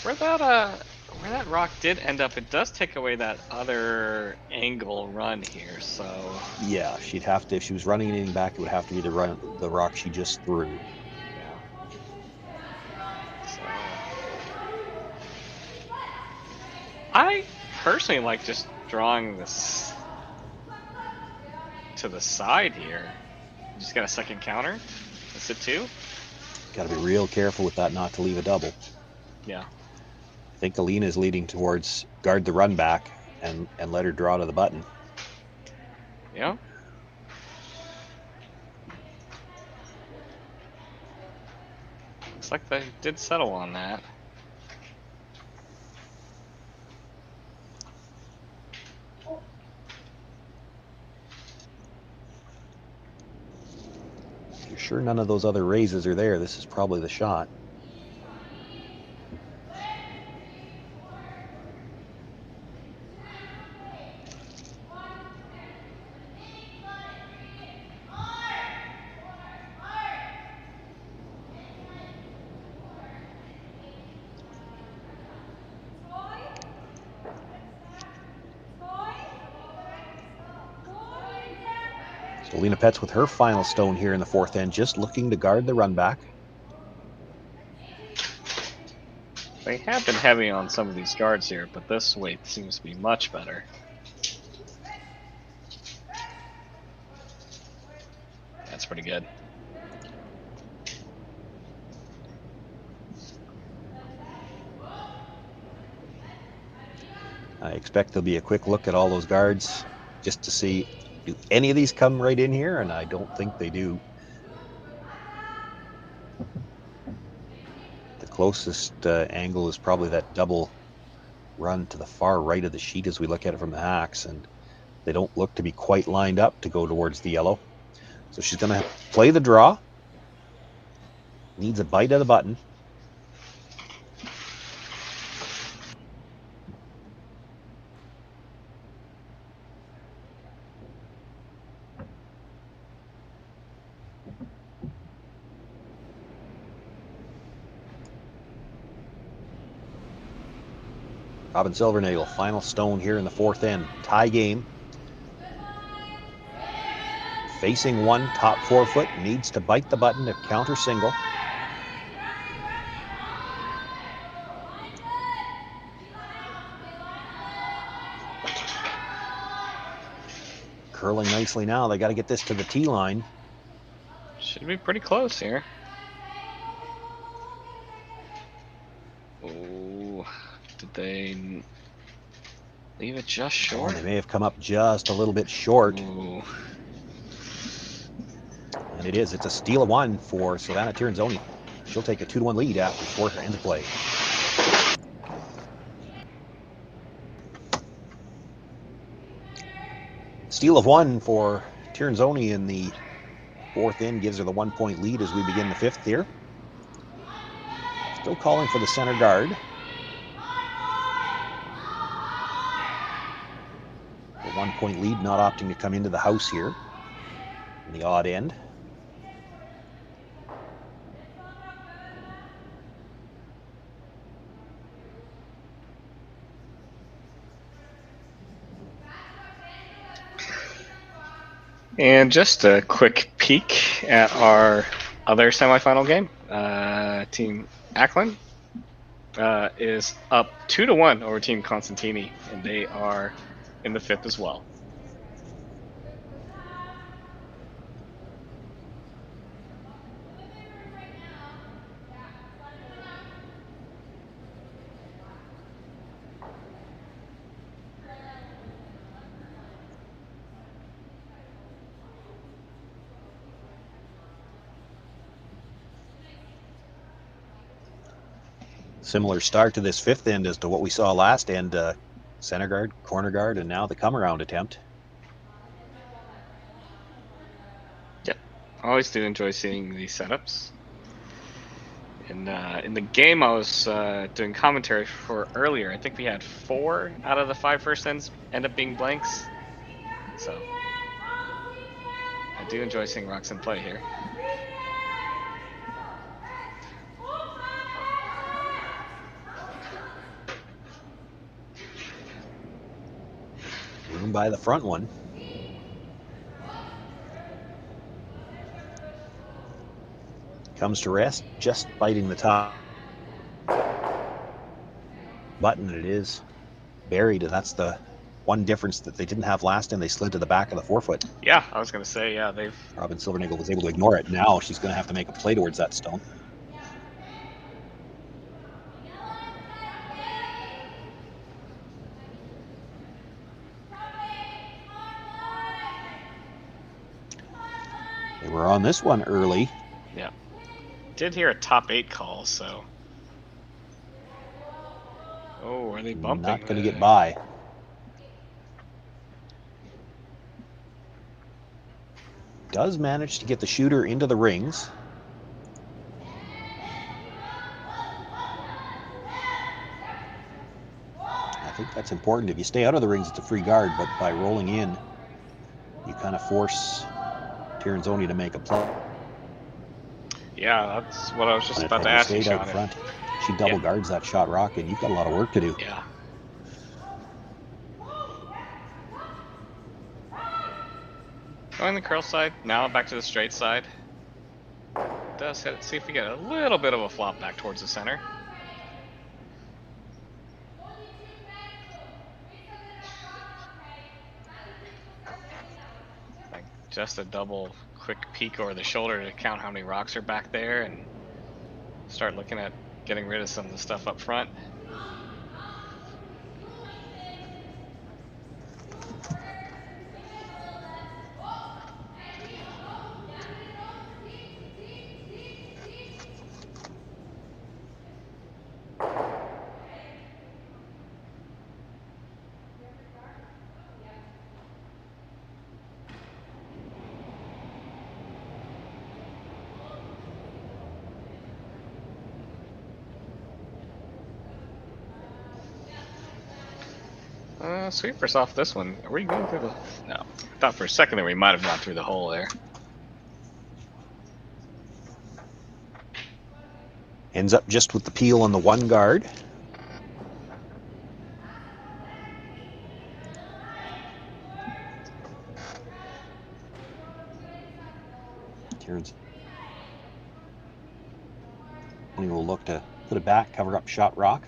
Where that rock did end up, it does take away that other angle run here, so...
Yeah, she'd have to, if she was running anything back, it would have to be the rock she just threw.
Yeah. So... I personally like just drawing this to the side here. Just got a second counter. That's it too.
Got to be real careful with that not to leave a double.
Yeah.
I think Alina is leading towards guard the run back and let her draw to the button.
Yeah. Looks like they did settle on that.
Sure, none of those other raises are there. This is probably the shot. So Lena Petz with her final stone here in the fourth end, just looking to guard the run back.
They have been heavy on some of these guards here, but this weight seems to be much better. That's pretty good.
I expect there'll be a quick look at all those guards just to see, do any of these come right in here? And I don't think they do. The closest angle is probably that double run to the far right of the sheet as we look at it from the hacks, and they don't look to be quite lined up to go towards the yellow. So she's going to play the draw. Needs a bite of the button. Robin Silvernagel, final stone here in the fourth end. Tie game. Facing one, top 4 foot, needs to bite the button to counter single. Curling nicely now. They got to get this to the tee line.
Should be pretty close here. Oh, did they leave it just short?
Oh, they may have come up just a little bit short.
Ooh.
And it is. It's a steal of one for Silvana Tirinzoni. She'll take a 2-1 lead after 4 ends of play. Steal of one for Tirinzoni in the fourth end gives her the 1-point lead as we begin the fifth here. Still calling for the center guard. The 1-point lead not opting to come into the house here in the odd end.
And just a quick peek at our other semifinal game. Team Ackland is up 2-1 over Team Constantini, and they are in the fifth as well.
Similar start to this fifth end as to what we saw last end. Center guard, corner guard, and now the come-around attempt.
Yep, I always do enjoy seeing these setups. And in the game I was doing commentary for earlier, I think we had 4 out of the 5 first ends end up being blanks. So I do enjoy seeing Roxanne play here.
Room by the front one. Comes to rest, just biting the top button, and it is buried, and that's the one difference that they didn't have last time. They slid to the back of the 4 foot.
Yeah, I was going to say, yeah, they've...
Robin Silvernagel was able to ignore it. Now she's going to have to make a play towards that stone. They were on this one early.
Yeah. Did hear a top 8 call, so... Oh, are they bumping?
Not going to get by. does manage to get the shooter into the rings. I think that's important. If you stay out of the rings, it's a free guard, but by rolling in, you kind of force Tirinzoni to make a play.
Yeah, that's what I was just about to
Had
ask you,
stayed out
Sean.
front, she double guards that shot rocket. You've got a lot of work to do.
Yeah. Going the curl side, now back to the straight side. Does hit, see if we get a little bit of a flop back towards the center. Like just a double quick peek over the shoulder to count how many rocks are back there and start looking at getting rid of some of the stuff up front. Sweepers off this one. Are we going through the... No. I thought for a second that we might have gone through the hole there.
Ends up just with the peel on the one guard. Tirinzoni will look to put it back, cover up shot rock.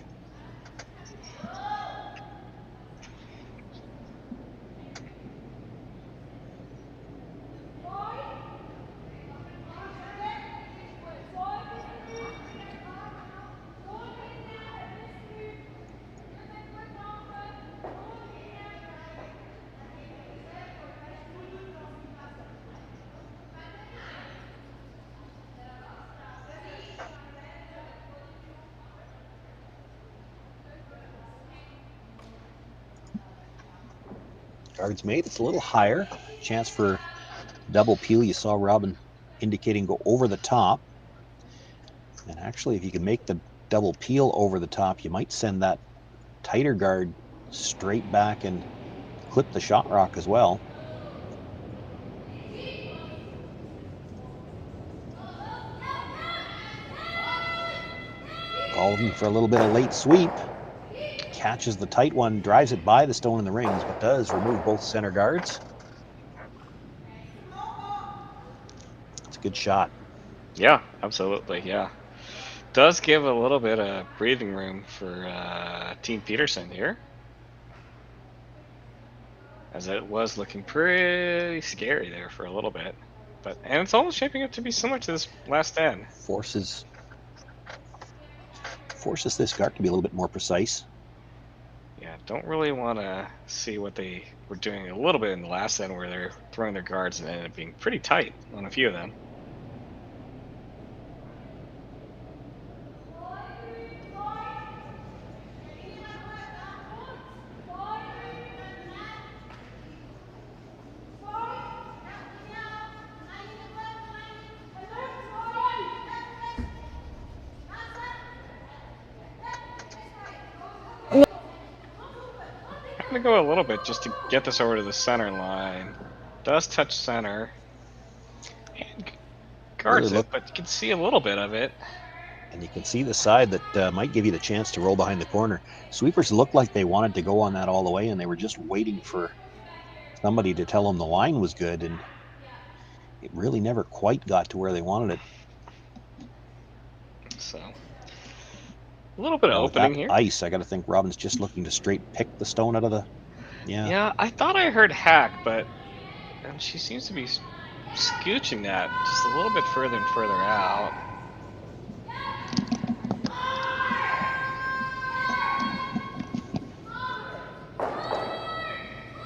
Guards made. It's a little higher. Chance for double peel. You saw Robin indicating go over the top. And actually, if you can make the double peel over the top, you might send that tighter guard straight back and clip the shot rock as well. Calling for a little bit of late sweep. Catches the tight one, drives it by the stone in the rings, but does remove both center guards. It's a good shot.
Yeah, absolutely, yeah. Does give a little bit of breathing room for Team Peterson here. As it was looking pretty scary there for a little bit. And it's almost shaping up to be similar to this last end.
Forces this guard to be a little bit more precise.
Yeah, don't really want to see what they were doing a little bit in the last end where they're throwing their guards and ended up being pretty tight on a few of them. I'm going to go a little bit just to get this over to the center line. Does touch center. And guards
Really
it, but you can see a little bit of it.
And you can see the side that might give you the chance to roll behind the corner. Sweepers looked like they wanted to go on that all the way, and they were just waiting for somebody to tell them the line was good, and it really never quite got to where they wanted it.
So, a little bit of opening here.
Ice, I got to think Robin's just looking to straight pick the stone out of the...
Yeah, I thought I heard hack, but she seems to be scooching that just a little bit further and further out.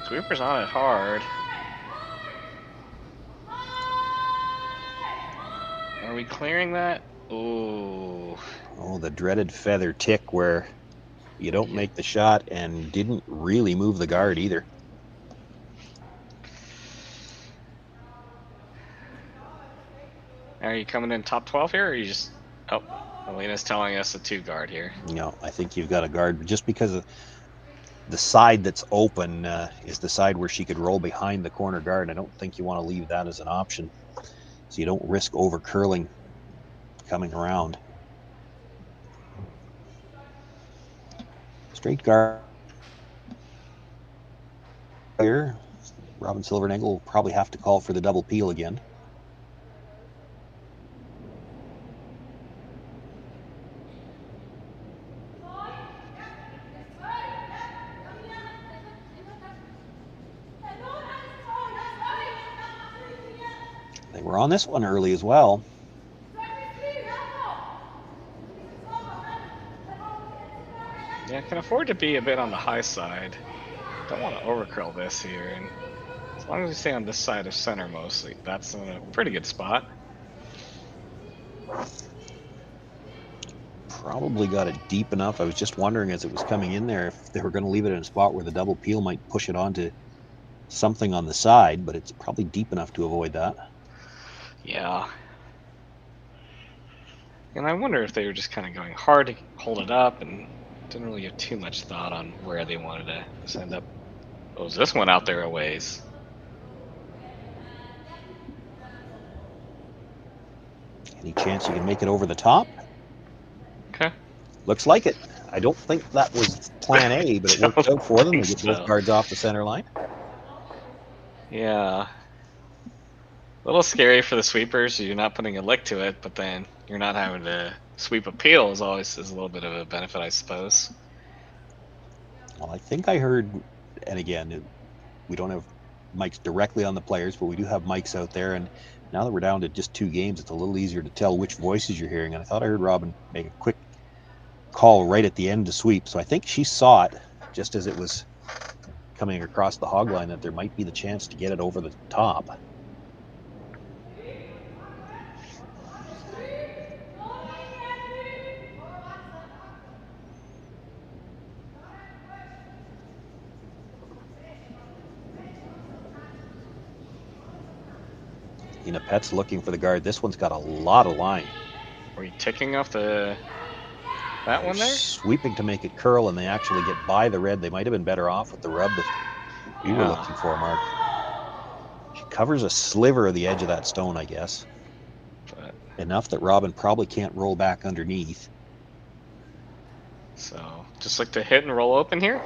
Sweeper's on it hard. Are we clearing that? Ooh.
Oh, the dreaded feather tick where you don't make the shot and didn't really move the guard either.
Are you coming in top 12 here, or are you just... Oh, Alina's telling us a 2 guard here.
No, I think you've got a guard. Just because of the side that's open is the side where she could roll behind the corner guard. I don't think you want to leave that as an option, so you don't risk over curling coming around. Straight guard here. Robin Silvernagle will probably have to call for the double peel again. They were on this one early as well.
Yeah, can afford to be a bit on the high side. Don't want to overcurl this here, and as long as we stay on this side of center mostly, that's in a pretty good spot.
Probably got it deep enough. I was just wondering as it was coming in there if they were going to leave it in a spot where the double peel might push it onto something on the side, but it's probably deep enough to avoid that.
Yeah. And I wonder if they were just kind of going hard to hold it up and didn't really give too much thought on where they wanted to send up. Oh, is this one out there a ways?
Any chance you can make it over the top?
Okay.
Looks like it. I don't think that was plan A, but it worked out for them. They get both guards off the center line.
Yeah. A little scary for the sweepers. You're not putting a lick to it, but then you're not having to sweep a peel is always a little bit of a benefit, I suppose.
Well, I think I heard, and again, we don't have mics directly on the players, but we do have mics out there, and now that we're down to just 2 games, it's a little easier to tell which voices you're hearing, and I thought I heard Robin make a quick call right at the end to sweep, so I think she saw it just as it was coming across the hog line that there might be the chance to get it over the top. Pet's looking for the guard. This one's got a lot of line.
Were you ticking off that one there?
Sweeping to make it curl, and they actually get by the red. They might have been better off with the rub that you were looking for, Mark. She covers a sliver of the edge of that stone, I guess.
But
enough that Robin probably can't roll back underneath.
So, just like to hit and roll open here?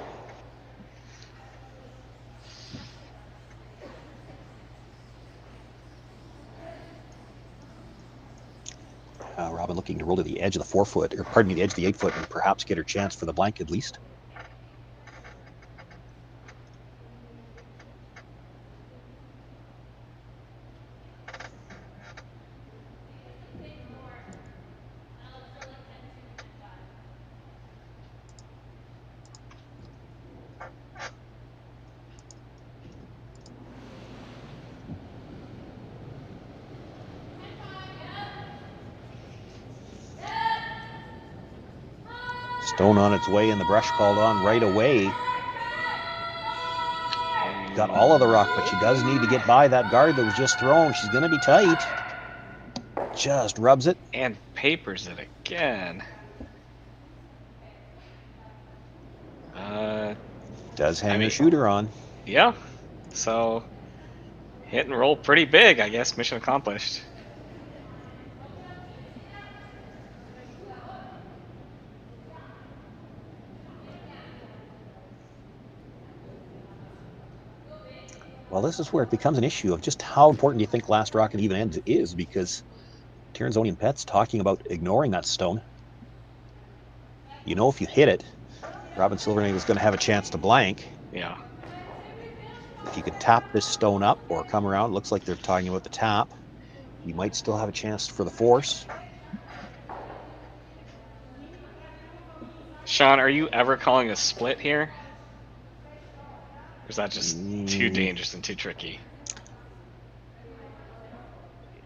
Robin looking to roll to the edge of the 4 foot, or pardon me, the edge of the 8 foot, and perhaps get her chance for the blank at least. Stone on its way, and the brush called on right away. Got all of the rock, but she does need to get by that guard that was just thrown. She's going to be tight. Just rubs it.
And papers it again.
Does hang her shooter on.
Yeah. So, hit and roll pretty big, I guess. Mission accomplished.
Well, this is where it becomes an issue of just how important do you think last rocket even ends is, because Tirinzoni and Pet's talking about ignoring that stone. You know, if you hit it, Robin Silvernagle is going to have a chance to blank.
Yeah.
If you could tap this stone up or come around, looks like they're talking about the tap, you might still have a chance for the force.
Sean, are you ever calling a split here? Or is that just too dangerous and too tricky?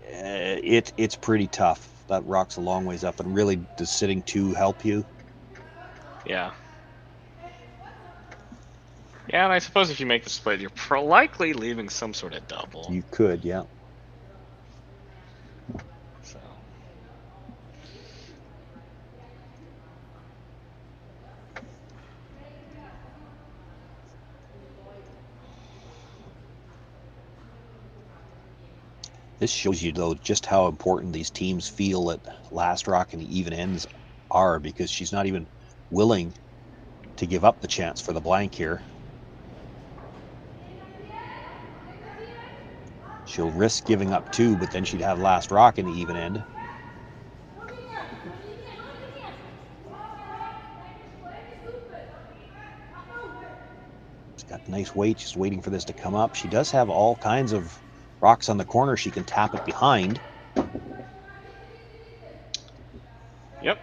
It's pretty tough. That rock's a long ways up, and really, does sitting 2 help you?
Yeah. Yeah, and I suppose if you make the split, you're likely leaving some sort of double.
You could, yeah.
So
This shows you, though, just how important these teams feel that last rock and even ends are, because she's not even willing to give up the chance for the blank here. She'll risk giving up 2, but then she'd have last rock in the even end. She's got nice weight, just waiting for this to come up. She does have all kinds of rocks on the corner. She can tap it behind.
Yep.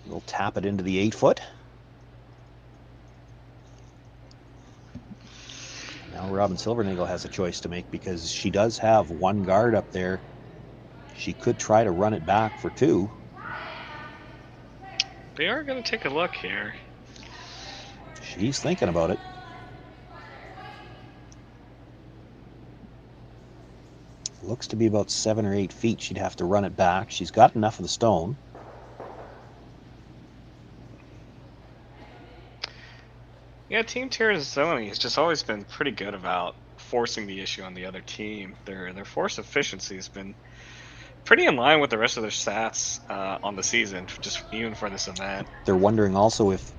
We'll tap it into the 8-foot. Now Robin Silvernagle has a choice to make, because she does have 1 guard up there. She could try to run it back for 2.
They are going to take a look here.
She's thinking about it. Looks to be about 7 or 8 feet. She'd have to run it back. She's got enough of the stone.
Yeah, Team Tirinzoni has just always been pretty good about forcing the issue on the other team. Their force efficiency has been pretty in line with the rest of their stats on the season, just even for this event.
They're wondering also if...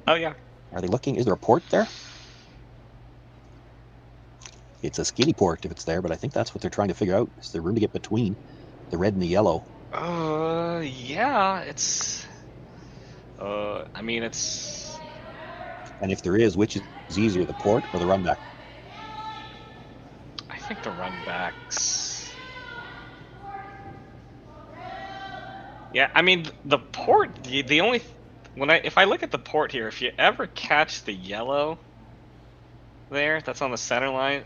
Oh, yeah.
Are they looking? Is there a port there? It's a skinny port if it's there, but I think that's what they're trying to figure out. Is there room to get between the red and the yellow?
Yeah, it's... I mean, it's...
And if there is, which is easier, the port or the run back?
I think the run backs... Yeah, I mean, the port, the only... If I look at the port here, if you ever catch the yellow there, that's on the center line,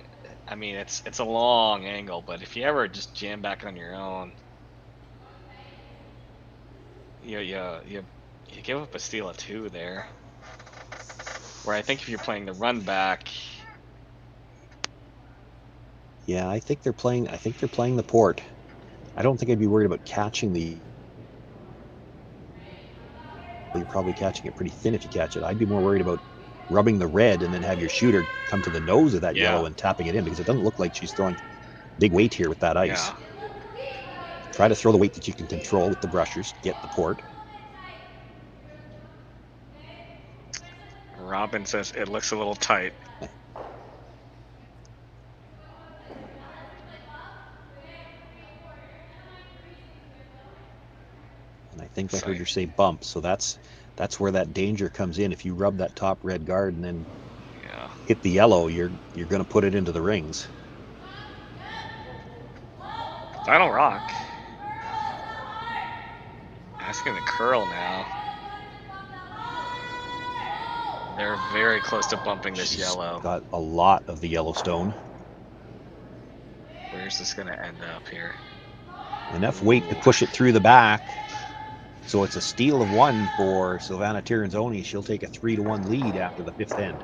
I mean, it's a long angle, but if you ever just jam back on your own, you give up a steal of 2 there. Where I think if you're playing the run back,
yeah, I think they're playing the port. I don't think I'd be worried about catching the... You're probably catching it pretty thin if you catch it. I'd be more worried about rubbing the red and then have your shooter come to the nose of that yellow and tapping it in, because it doesn't look like she's throwing big weight here with that ice.
Yeah.
Try to throw the weight that you can control with the brushers. Get the port.
Robin says it looks a little tight.
And I think I heard her say bump, so that's where that danger comes in. If you rub that top red guard and then hit the yellow, you're going to put it into the rings.
Final rock. Asking the curl now. They're very close to bumping this yellow.
Got a lot of the Yellowstone.
Where's this going to end up here?
Enough weight to push it through the back. So it's a steal of 1 for Silvana Tirinzoni. She'll take a 3-1 lead after the 5th end.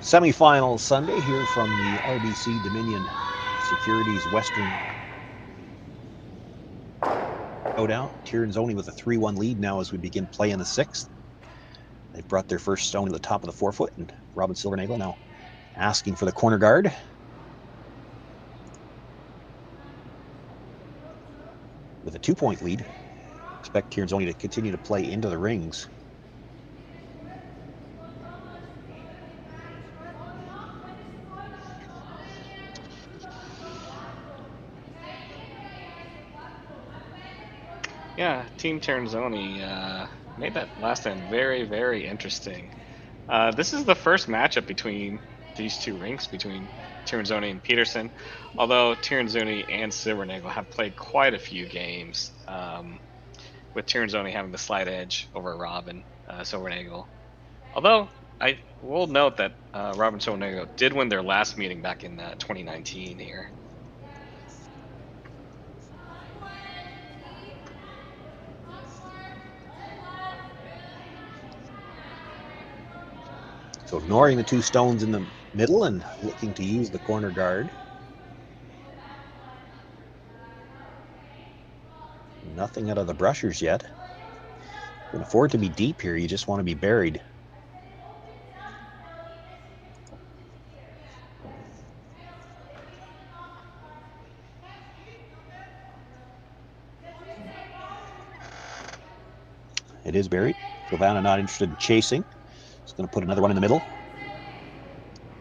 Semifinals Sunday here from the RBC Dominion Securities Western Showdown. Tirinzoni with a 3-1 lead now as we begin play in the 6th. They've brought their first stone to the top of the 4-foot, and Robin Silvernagle now asking for the corner guard. With a 2-point lead, expect Tirinzoni to continue to play into the rings.
Yeah, Team Tirinzoni made that last end very, very interesting. This is the first matchup between these 2 rinks, between Tirinzoni and Peterson, although Tirinzoni and Silvernagle have played quite a few games, with Tirinzoni having the slight edge over Robin Silvernagle. Although, I will note that Robin Silvernagle did win their last meeting back in 2019 here.
So ignoring the 2 stones in the middle and looking to use the corner guard. Nothing out of the brushers yet. You can afford to be deep here. You just want to be buried. It is buried. Silvana not interested in chasing. It's going to put another one in the middle.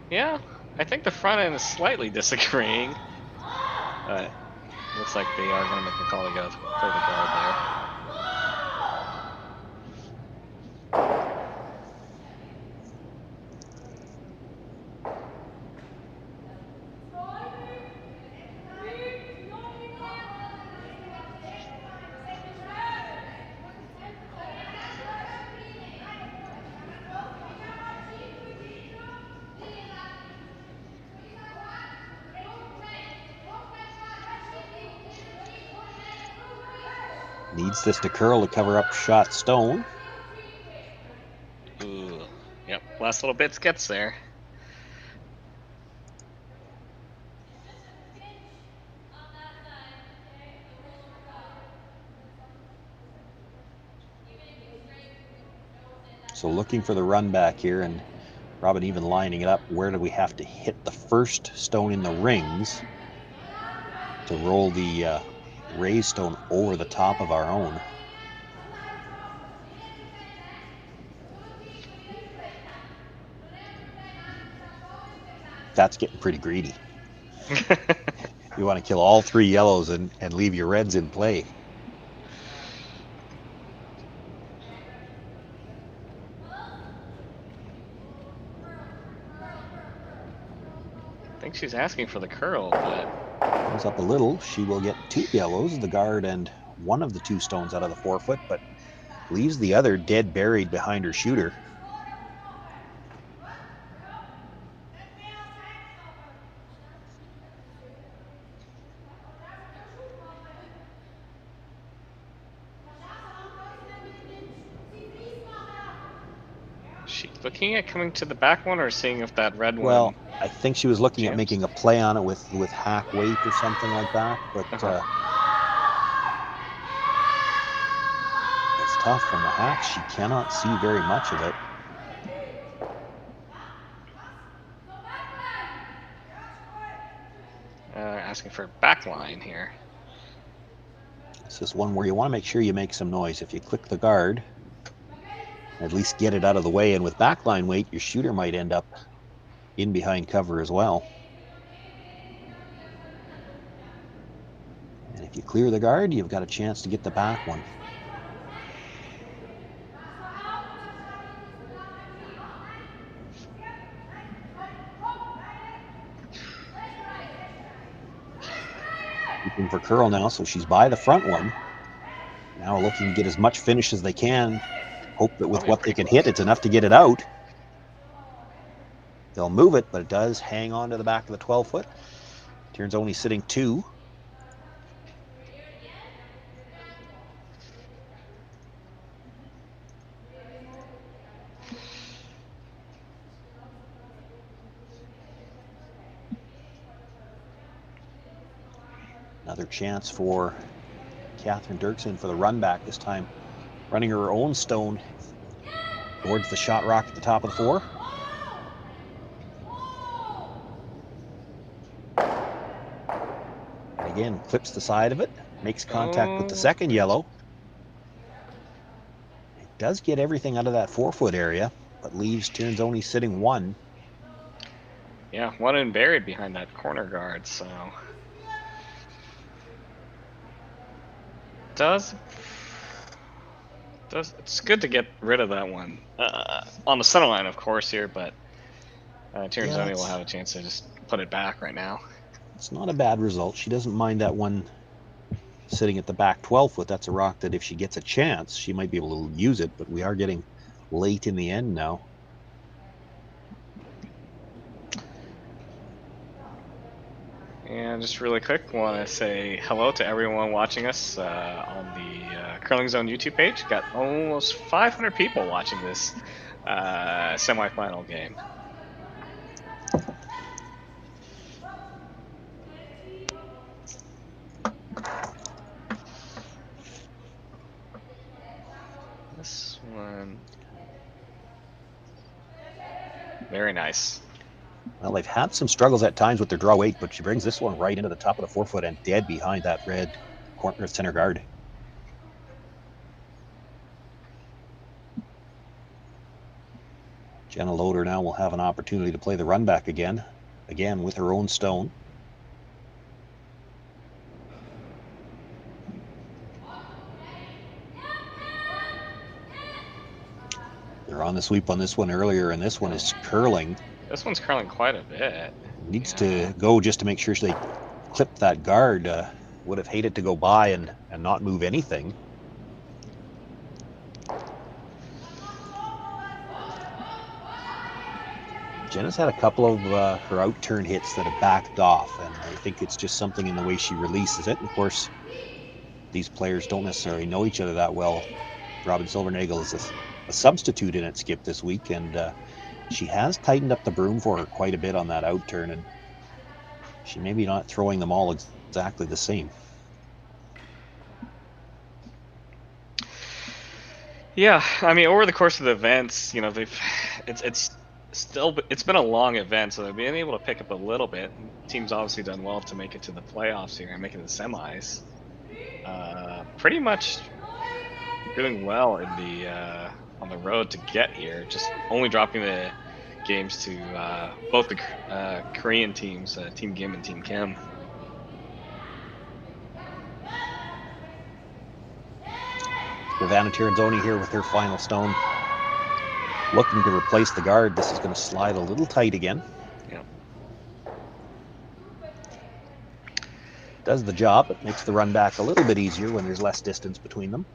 Yeah, I think the front end is slightly disagreeing. But looks like they are going to make the call to go for the guard there.
Needs this to curl to cover up shot stone.
Ooh, yep. Last little bits gets there.
So looking for the run back here, and Robin even lining it up. Where do we have to hit the first stone in the rings to roll the raised stone over the top of our own? That's getting pretty greedy. You want to kill all 3 yellows and leave your reds in play.
I think she's asking for the curl, but
Comes up a little. She will get 2 yellows, the guard and one of the 2 stones out of the 4-foot, but leaves the other dead buried behind her shooter.
she looking at coming to the back one or seeing if that red
Well,
one.
I think she was looking at
jams?
making a play on it with hack weight or something like that, but it's tough from the hack. She cannot see very much of it.
Asking for back line here.
It's just one where you want to make sure you make some noise. If you click the guard, at least get it out of the way, and with backline weight, your shooter might end up in behind cover as well. And if you clear the guard, you've got a chance to get the back one. Looking for curl now, so she's by the front one. Now looking to get as much finish as they can. Hope that with what they can hit, it's enough to get it out. They'll move it, but it does hang on to the back of the 12-foot. Tirinzoni sitting 2. Another chance for Catherine Dirksen for the run back, this time running her own stone towards the shot rock at the top of the 4. And again, clips the side of it, makes contact with the second yellow. It does get everything out of that 4-foot area, but leaves Tirinzoni sitting 1.
Yeah, one in buried behind that corner guard, so. It's good to get rid of that one on the center line, of course, here, but Tirinzoni will have a chance to just put it back right now.
It's not a bad result. She doesn't mind that one sitting at the back 12-foot. That's a rock that if she gets a chance, she might be able to use it, but we are getting late in the end now.
And just really quick, want to say hello to everyone watching us on the Curling Zone YouTube page. Got almost 500 people watching this semifinal game. Very nice.
Well, they've had some struggles at times with their draw weight, but she brings this one right into the top of the forefoot and dead behind that red corner center guard. Jenna Loader now will have an opportunity to play the run back again with her own stone. They're on the sweep on this one earlier, and this one is curling.
This one's curling quite a bit.
Needs to go just to make sure they clip that guard. Would have hated to go by and not move anything. Jenna's had a couple of her out-turn hits that have backed off, and I think it's just something in the way she releases it. And of course, these players don't necessarily know each other that well. Robin Silvernagel is a substitute in at skip this week, and she has tightened up the broom for her quite a bit on that out-turn, and she may be not throwing them all exactly the same.
Yeah, I mean, over the course of the events, you know, it's been a long event, so they've been able to pick up a little bit. Team's obviously done well to make it to the playoffs here and make it to the semis. Pretty much doing well in the on the road to get here. Just only dropping the games to both the Korean teams, Team Gim and Team Kim.
Silvana Tirinzoni here with her final stone. Looking to replace the guard. This is going to slide a little tight again.
Yeah.
Does the job. It makes the run back a little bit easier when there's less distance between them.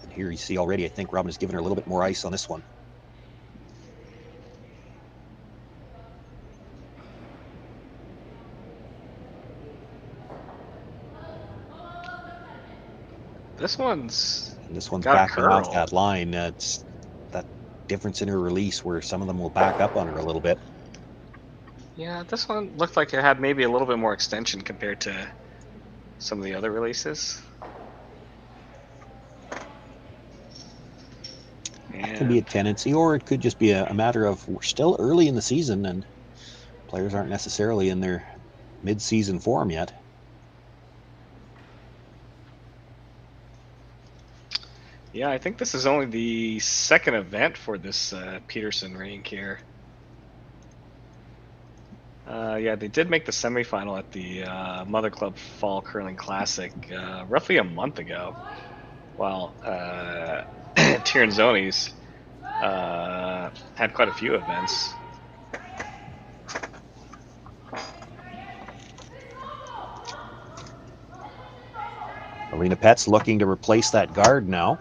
And here you see already, I think Robin has given her a little bit more ice on this one.
This one's
backing off that line. It's that difference in her release where some of them will back up on her a little bit.
Yeah, this one looked like it had maybe a little bit more extension compared to some of the other releases.
That could be a tendency, or it could just be a matter of we're still early in the season and players aren't necessarily in their mid-season form yet.
Yeah, I think this is only the second event for this Peterson rank here. Yeah, they did make the semifinal at the Mother Club Fall Curling Classic roughly a month ago, while Tirinzoni's had quite a few events.
Alina Pet's looking to replace that guard now.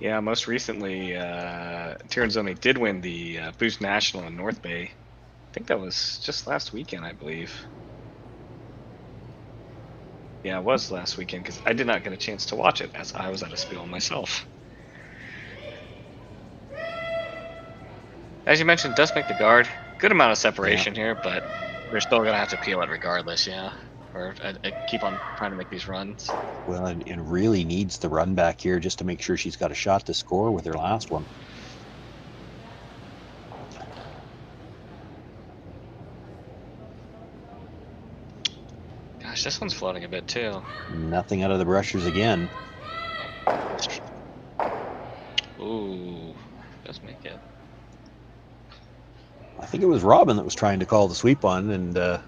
Yeah, most recently, Tirinzoni did win the Boost National in North Bay. I think that was just last weekend, I believe. Yeah, it was last weekend because I did not get a chance to watch it as I was at a spiel myself. As you mentioned, does make the guard. Good amount of separation here, but they're still going to have to peel it regardless, yeah. Or keep on trying to make these runs.
Well, and really needs the run back here just to make sure she's got a shot to score with her last one.
Gosh, this one's floating a bit too.
Nothing out of the brushers again.
Ooh, does make it.
I think it was Robin that was trying to call the sweep on, and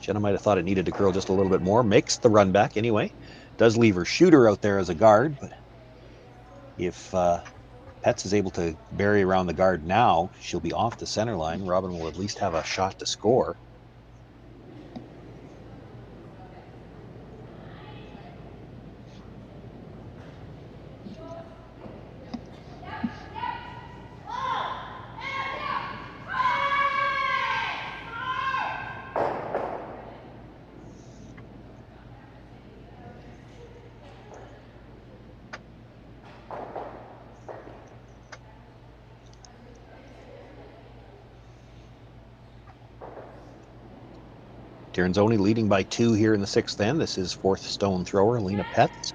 Jenna might have thought it needed to curl just a little bit more. Makes the run back anyway. Does leave her shooter out there as a guard, but if Petz is able to bury around the guard now, she'll be off the center line. Robin will at least have a shot to score. Tirinzoni leading by 2 here in the 6th end. This is 4th stone thrower, Lena Petz.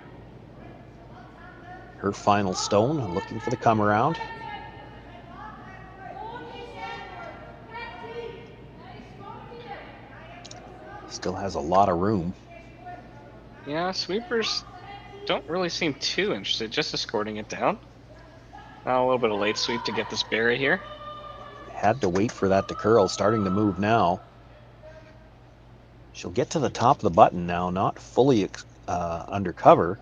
Her final stone, looking for the come around. Still has a lot of room.
Yeah, sweepers don't really seem too interested, just escorting it down. Now a little bit of late sweep to get this berry here.
Had to wait for that to curl, starting to move now. She'll get to the top of the button now, not fully under cover.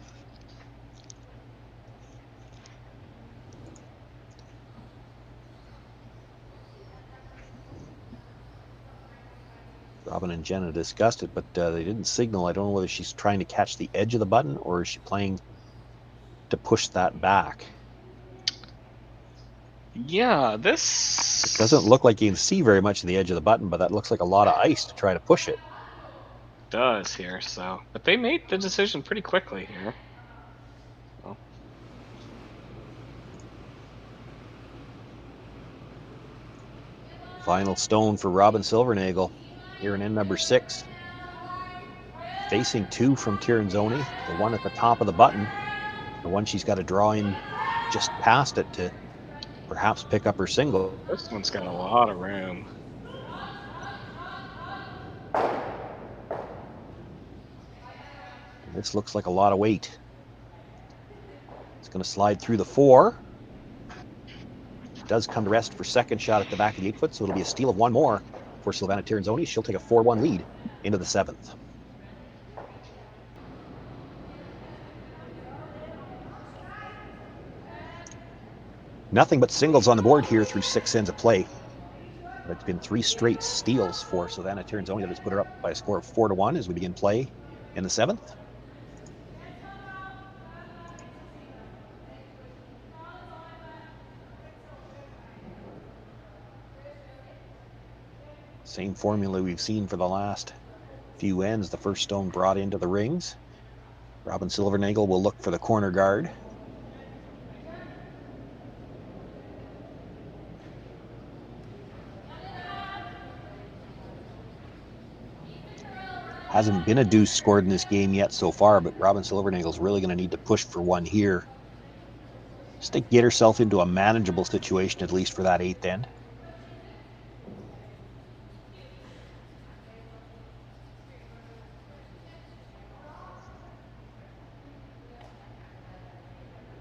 Robin and Jenna discussed it, but they didn't signal. I don't know whether she's trying to catch the edge of the button or is she playing to push that back.
Yeah, this...
It doesn't look like you can see very much of the edge of the button, but that looks like a lot of ice to try to push it.
Does here, so... But they made the decision pretty quickly here. Well.
Final stone for Robin Silvernagel here in end number 6. Facing 2 from Tirinzoni, the one at the top of the button, the one she's got to draw in just past it to perhaps pick up her single.
This one's got a lot of room.
And this looks like a lot of weight. It's going to slide through the 4. It does come to rest for second shot at the back of the 8-foot, so it'll be a steal of 1 more for Silvana Tirinzoni. She'll take a 4-1 lead into the 7th. Nothing but singles on the board here through 6 ends of play. It's been 3 straight steals for Silvana Tirinzoni that has put her up by a score of 4-1 as we begin play in the 7th. Same formula we've seen for the last few ends. The first stone brought into the rings. Robin Silvernagel will look for the corner guard. Hasn't been a deuce scored in this game yet so far, but Robin Silvernagel's really going to need to push for 1 here. Just to get herself into a manageable situation, at least for that 8th end.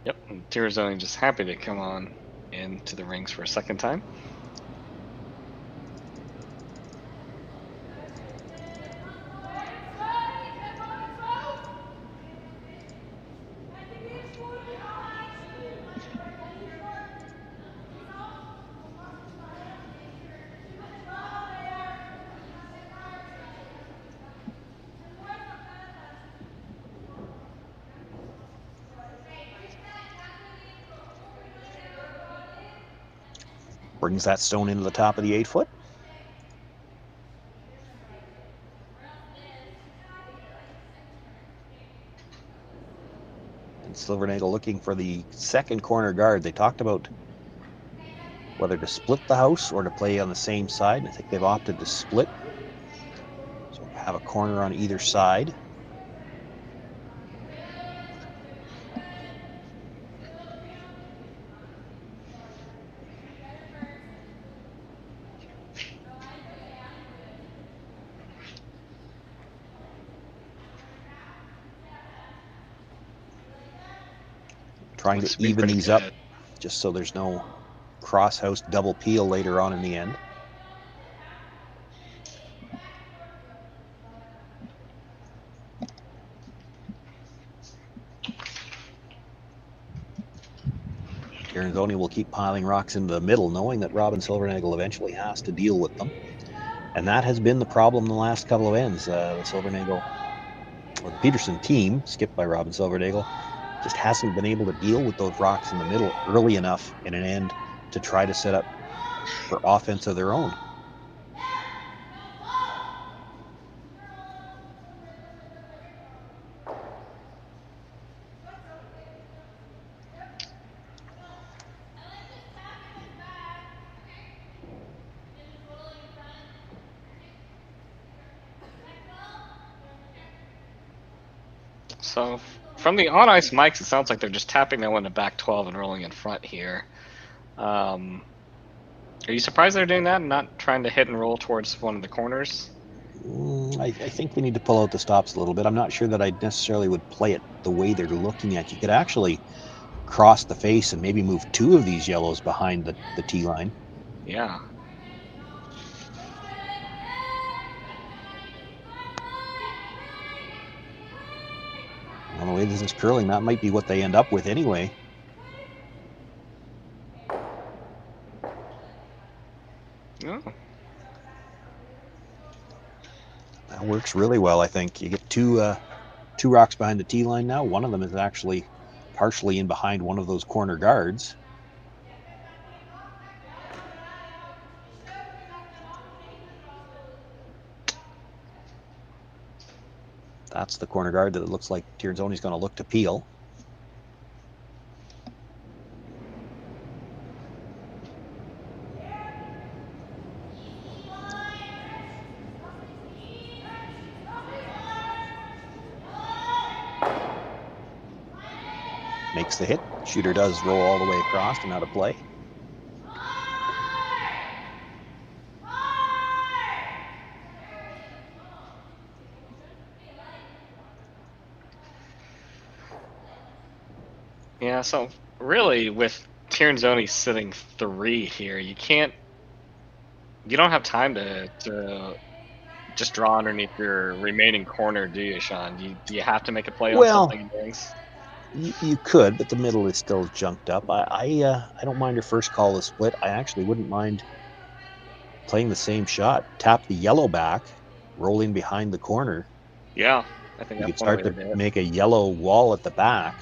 Yep, and Tirinzoni just happy to come on into the rings for a second time.
Brings that stone into the top of the 8-foot. And Silvernagel looking for the second corner guard. They talked about whether to split the house or to play on the same side. I think they've opted to split. So have a corner on either side. Trying to even these up just so there's no cross house double peel later on in the end. Tirinzoni will keep piling rocks into the middle, knowing that Robin Silvernagel eventually has to deal with them. And that has been the problem in the last couple of ends. The Silvernagel, or the Peterson team, skipped by Robin Silvernagel, just hasn't been able to deal with those rocks in the middle early enough in an end to try to set up for offense of their own.
So from the on ice mics, it sounds like they're just tapping that one to back 12 and rolling in front here. Are you surprised they're doing that and not trying to hit and roll towards one of the corners?
I think they need to pull out the stops a little bit. I'm not sure that I necessarily would play it the way they're looking at. You could actually cross the face and maybe move 2 of these yellows behind the T line.
Yeah.
Well, the way this is curling, that might be what they end up with anyway.
Oh.
That works really well, I think. You get two rocks behind the T line now. One of them is actually partially in behind one of those corner guards. That's the corner guard that it looks like Tirinzoni's going to look to peel. Makes the hit. Shooter does roll all the way across and out of play.
Yeah, so really with Tirinzoni sitting 3 here, you don't have time to just draw underneath your remaining corner, do you, Sean? Do you have to make a play on something in rings?
You could, but the middle is still junked up. I don't mind your first call to split. I actually wouldn't mind playing the same shot. Tap the yellow back, roll in behind the corner.
Yeah, I think
You
that's
could
one way
start
to
to
do it.
make a yellow wall at the back.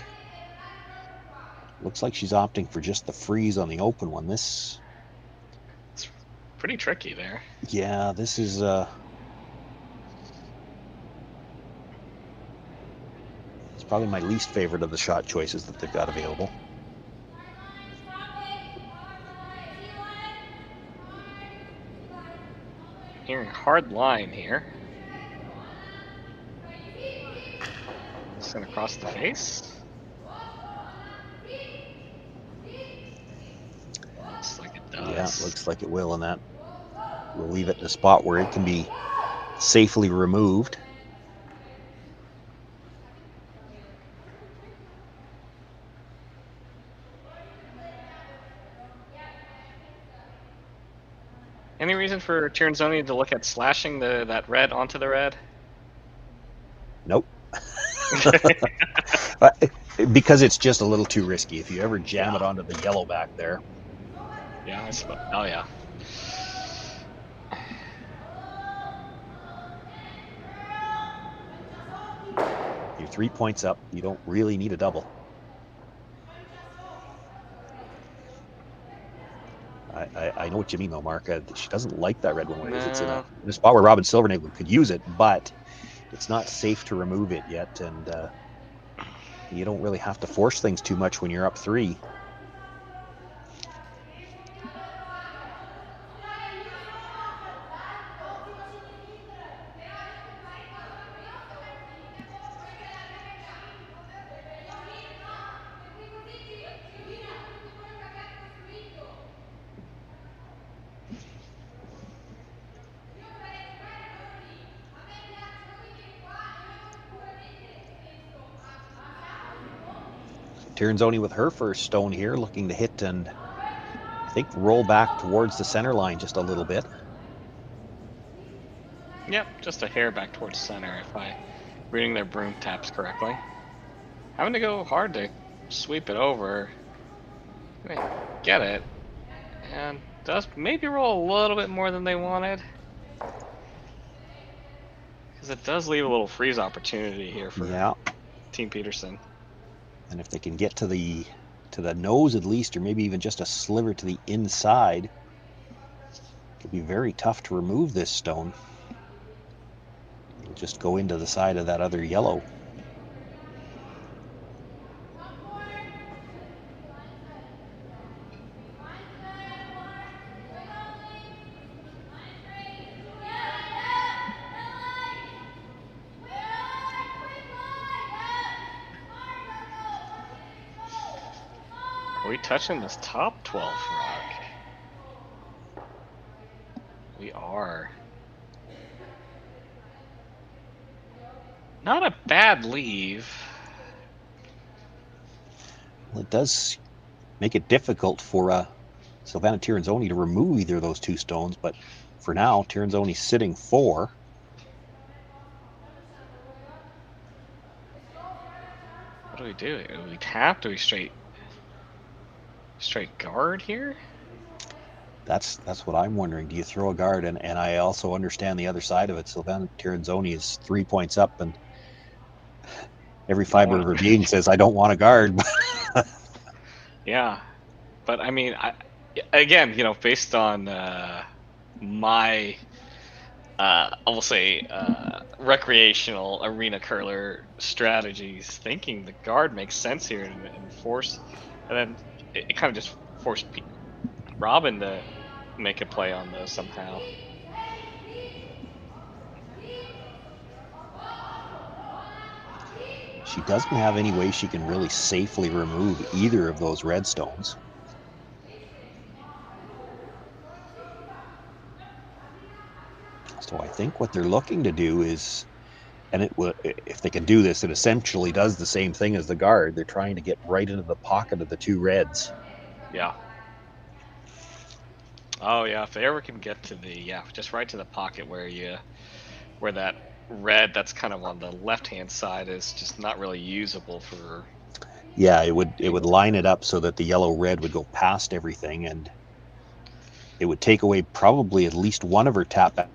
Looks like she's opting for just the freeze on the open one. This,
It's pretty tricky there.
yeah, this is it's probably my least favorite of the shot choices that they've got available.
Hearing hard line here. It's gonna cross the face. Looks like it does.
Yeah, it looks like it will, and that we'll leave it in a spot where it can be safely removed.
Any reason for Tirinzoni to look at slashing that red onto the red?
Nope. Because it's just a little too risky. If you ever jam it onto the yellow back there.
Yeah, I suppose. Oh, yeah.
You're 3 points up. You don't really need a double. I know what you mean, though, Mark. She doesn't like that red one. It's in a spot where Robin Silvernagel could use it, but it's not safe to remove it yet, and you don't really have to force things too much when you're up 3. Tirinzoni with her first stone here, looking to hit and I think roll back towards the center line just a little bit.
Yep, just a hair back towards center if I'm reading their broom taps correctly. Having to go hard to sweep it over. Get it. And does maybe roll a little bit more than they wanted. Because it does leave a little freeze opportunity here for Team Peterson.
And if they can get to the nose at least, or maybe even just a sliver to the inside, it could be very tough to remove this stone. It'll just go into the side of that other yellow.
Are we touching this top 12 rock? We are. Not a bad leave.
Well, it does make it difficult for Silvana Tirinzoni to remove either of those two stones, but for now, Tirinzoni's sitting 4.
What do we do? Do we tap? Do we straight guard here?
That's what I'm wondering. Do you throw a guard? And I also understand the other side of it. Silvana Tirinzoni is 3 points up, and every fiber of her being says, I don't want a guard.
Yeah, but I mean, again, based on my, I will say, recreational arena curler strategies, thinking the guard makes sense here and force, and then it kind of just forced Robin to make a play on those somehow.
She doesn't have any way she can really safely remove either of those red stones. So I think what they're looking to do is, and if they can do this, it essentially does the same thing as the guard. They're trying to get right into the pocket of the two reds.
Yeah. Oh yeah, if they ever can get to just right to the pocket where that red that's kind of on the left hand side is just not really usable for.
Yeah, it would line it up so that the yellow red would go past everything, and it would take away probably at least one of her tap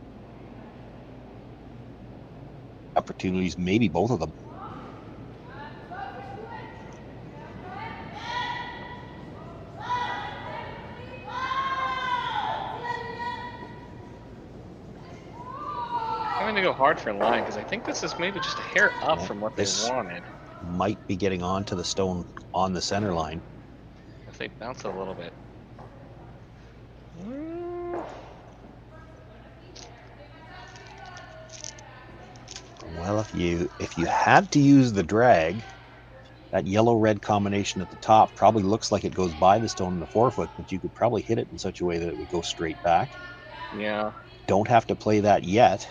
opportunities, maybe both of them.
I'm going to go hard for a line because I think this is maybe just a hair up from what they wanted.
Might be getting onto the stone on the center line.
If they bounce it a little bit.
Well, if you had to use the drag, that yellow-red combination at the top probably looks like it goes by the stone in the forefoot, but you could probably hit it in such a way that it would go straight back.
Yeah.
Don't have to play that yet.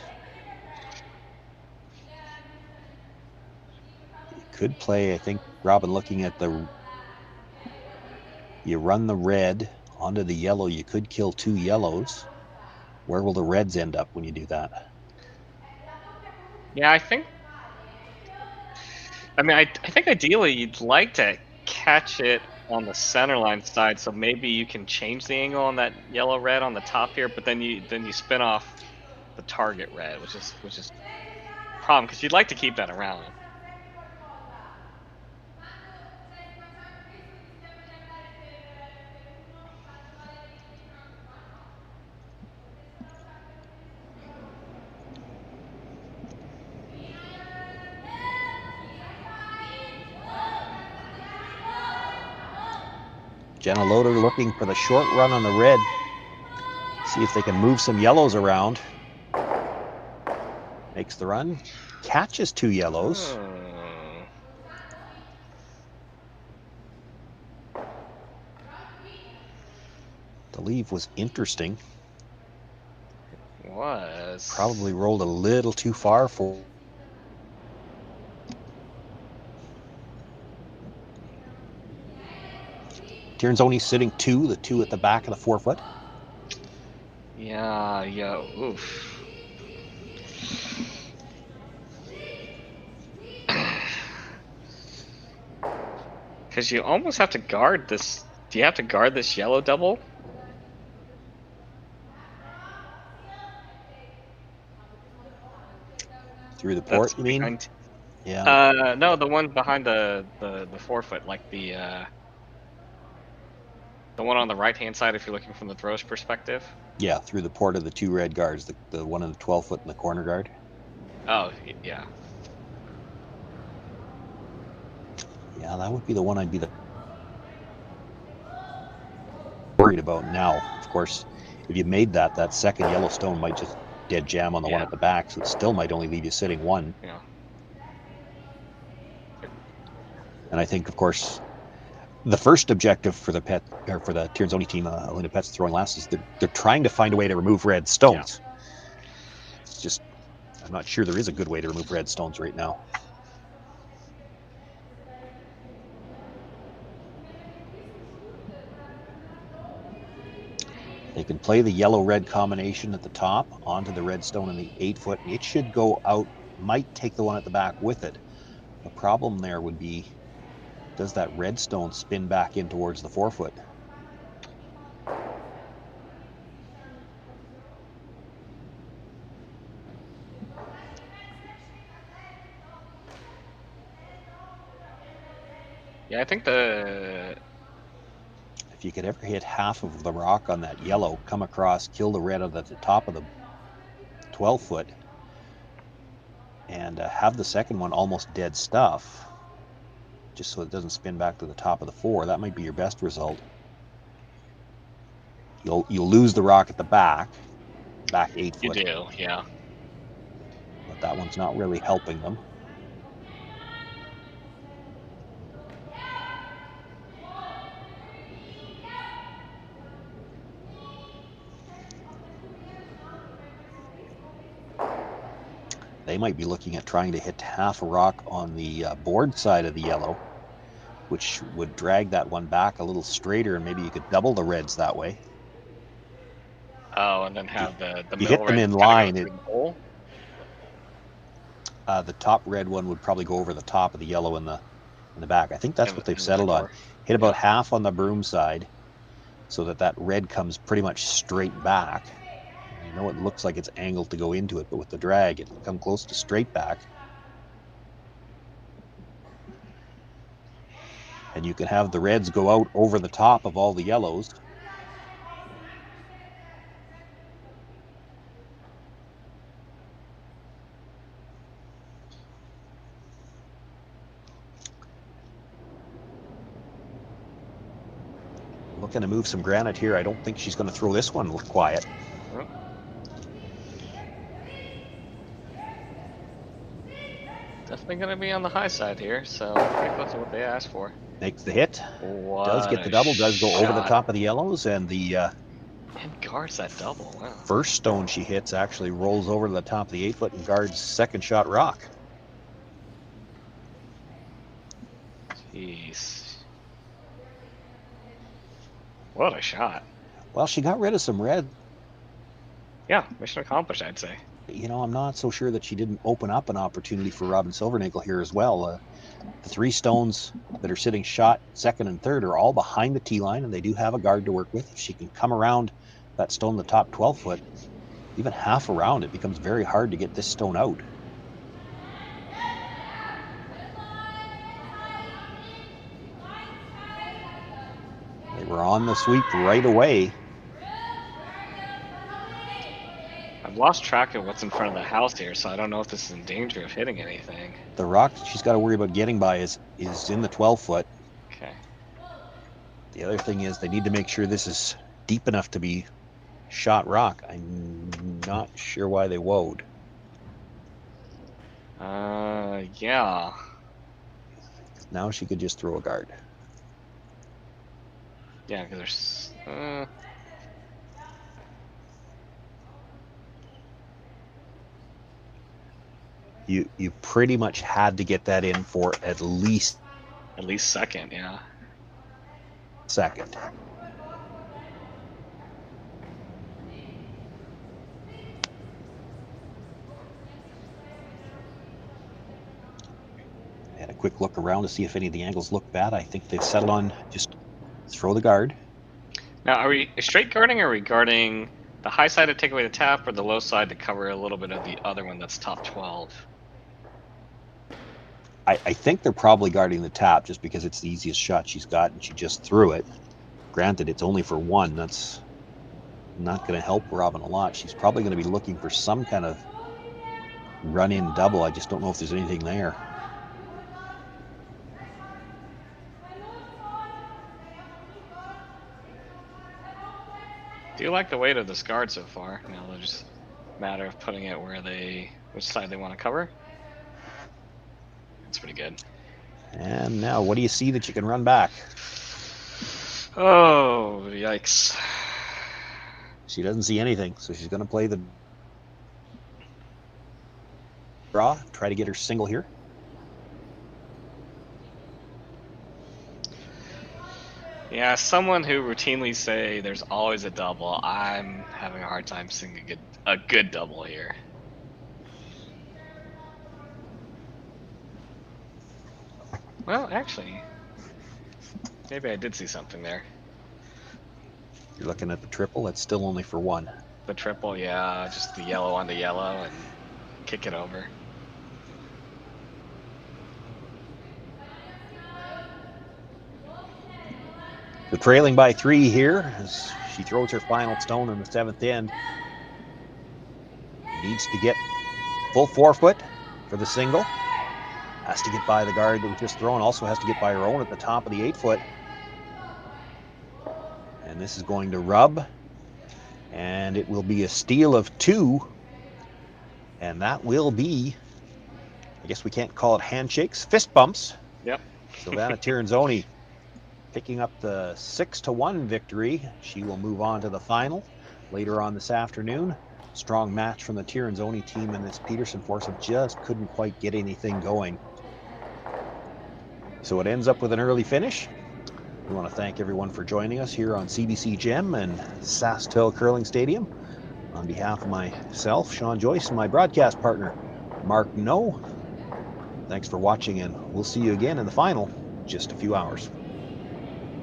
You could play, I think, Robin, looking at you run the red onto the yellow, you could kill 2 yellows. Where will the reds end up when you do that?
Yeah, I think ideally you'd like to catch it on the center line side, so maybe you can change the angle on that yellow red on the top here, but then you spin off the target red, which is a problem because you'd like to keep that around.
Jenna Loader looking for the short run on the red. See if they can move some yellows around. Makes the run. Catches 2 yellows. The leave was interesting.
It was.
Probably rolled a little too far for. Tirinzoni sitting 2, the 2 at the back of the forefoot.
Yeah, oof. Because you almost have to guard this. Do you have to guard this yellow double?
Through the port, you mean?
Yeah. No, the one behind the forefoot, like the one on the right-hand side if you're looking from the thrower's perspective.
Yeah, through the port of the 2 red guards, the one in the 12-foot in the corner guard.
Oh, yeah.
Yeah, that would be the one I'd be worried about now. Of course, if you made that second yellow stone might just dead jam on the one at the back, so it still might only leave you sitting 1.
Yeah.
And I think, of course, The first objective for the Tirinzoni team, Linda Pet's throwing last, is they're trying to find a way to remove red stones.
Yeah.
It's just, I'm not sure there is a good way to remove red stones right now. They can play the yellow-red combination at the top onto the red stone in the 8-foot. It should go out, might take the one at the back with it. The problem there would be, does that red stone spin back in towards the 4-foot?
Yeah, I think
if you could ever hit half of the rock on that yellow, come across, kill the red at the top of the 12-foot, and have the second one almost dead stuff, just so it doesn't spin back to the top of the 4, that might be your best result. You'll lose the rock at the back 8-foot.
You do, yeah.
But that one's not really helping them. They might be looking at trying to hit half a rock on the board side of the yellow, which would drag that one back a little straighter, and maybe you could double the reds that way.
Oh, and then have the
you
middle
hit them
red
in
kinda
line.
go through the hole?
The top red one would probably go over the top of the yellow in the back. I think that's what they've settled on. Hit about half on the broom side, so that red comes pretty much straight back. You know, it looks like it's angled to go into it, but with the drag, it'll come close to straight back. And you can have the reds go out over the top of all the yellows. Looking to move some granite here. I don't think she's going to throw this one quiet.
Definitely going to be on the high side here, so pretty close to what they asked for.
Makes the hit.
What
does get the double. Does go over the top of the yellows, and the
and guards that double. Wow.
First stone she hits actually rolls over to the top of the 8-foot and guards second shot rock.
Jeez. What a shot.
Well, she got rid of some red.
Yeah, mission accomplished, I'd say.
You know, I'm not so sure that she didn't open up an opportunity for Robin Silvernagel here as well. The 3 stones that are sitting shot second and third are all behind the tee line, and they do have a guard to work with. If she can come around that stone, the top 12-foot, even half around, it becomes very hard to get this stone out. They were on the sweep right away.
I've lost track of what's in front of the house here, so I don't know if this is in danger of hitting anything.
The rock she's got to worry about getting by is in the 12-foot.
Okay.
The other thing is they need to make sure this is deep enough to be shot rock. I'm not sure why they woed.
Yeah.
Now she could just throw a guard.
Yeah, because there's...
You pretty much had to get that in for at least
second, yeah.
Second. Had a quick look around to see if any of the angles look bad. I think they've settled on just throw the guard.
Now, are we straight guarding, or are we guarding the high side to take away the tap, or the low side to cover a little bit of the other one that's top 12?
I think they're probably guarding the tap just because it's the easiest shot she's got, and she just threw it. Granted, it's only for 1. That's not going to help Robin a lot. She's probably going to be looking for some kind of run-in double. I just don't know if there's anything there.
Do you like the weight of this guard so far? Now it's just a matter of putting it which side they want to cover. It's pretty good.
And now, what do you see that you can run back?
Oh, yikes.
She doesn't see anything, so she's going to play the draw, try to get her single here.
Yeah, someone who routinely say there's always a double, I'm having a hard time seeing a good double here. Well, actually, maybe I did see something there.
You're looking at the triple. It's still only for one.
The triple, yeah, just the yellow on the yellow and kick it over.
They're trailing by 3 here as she throws her final stone in the 7th end. Needs to get full 4-foot for the single. Has to get by the guard that was just thrown. Also has to get by her own at the top of the 8-foot. And this is going to rub. And it will be a steal of 2. And that will be, I guess we can't call it handshakes, fist bumps.
Yep.
Silvana Tirinzoni picking up the 6-1 victory. She will move on to the final later on this afternoon. Strong match from the Tirinzoni team, and this Peterson foursome just couldn't quite get anything going. So it ends up with an early finish. We want to thank everyone for joining us here on CBC Gem and Sasktel Curling Stadium. On behalf of myself, Sean Joyce, and my broadcast partner, Mark No, thanks for watching, and we'll see you again in the final in just a few hours.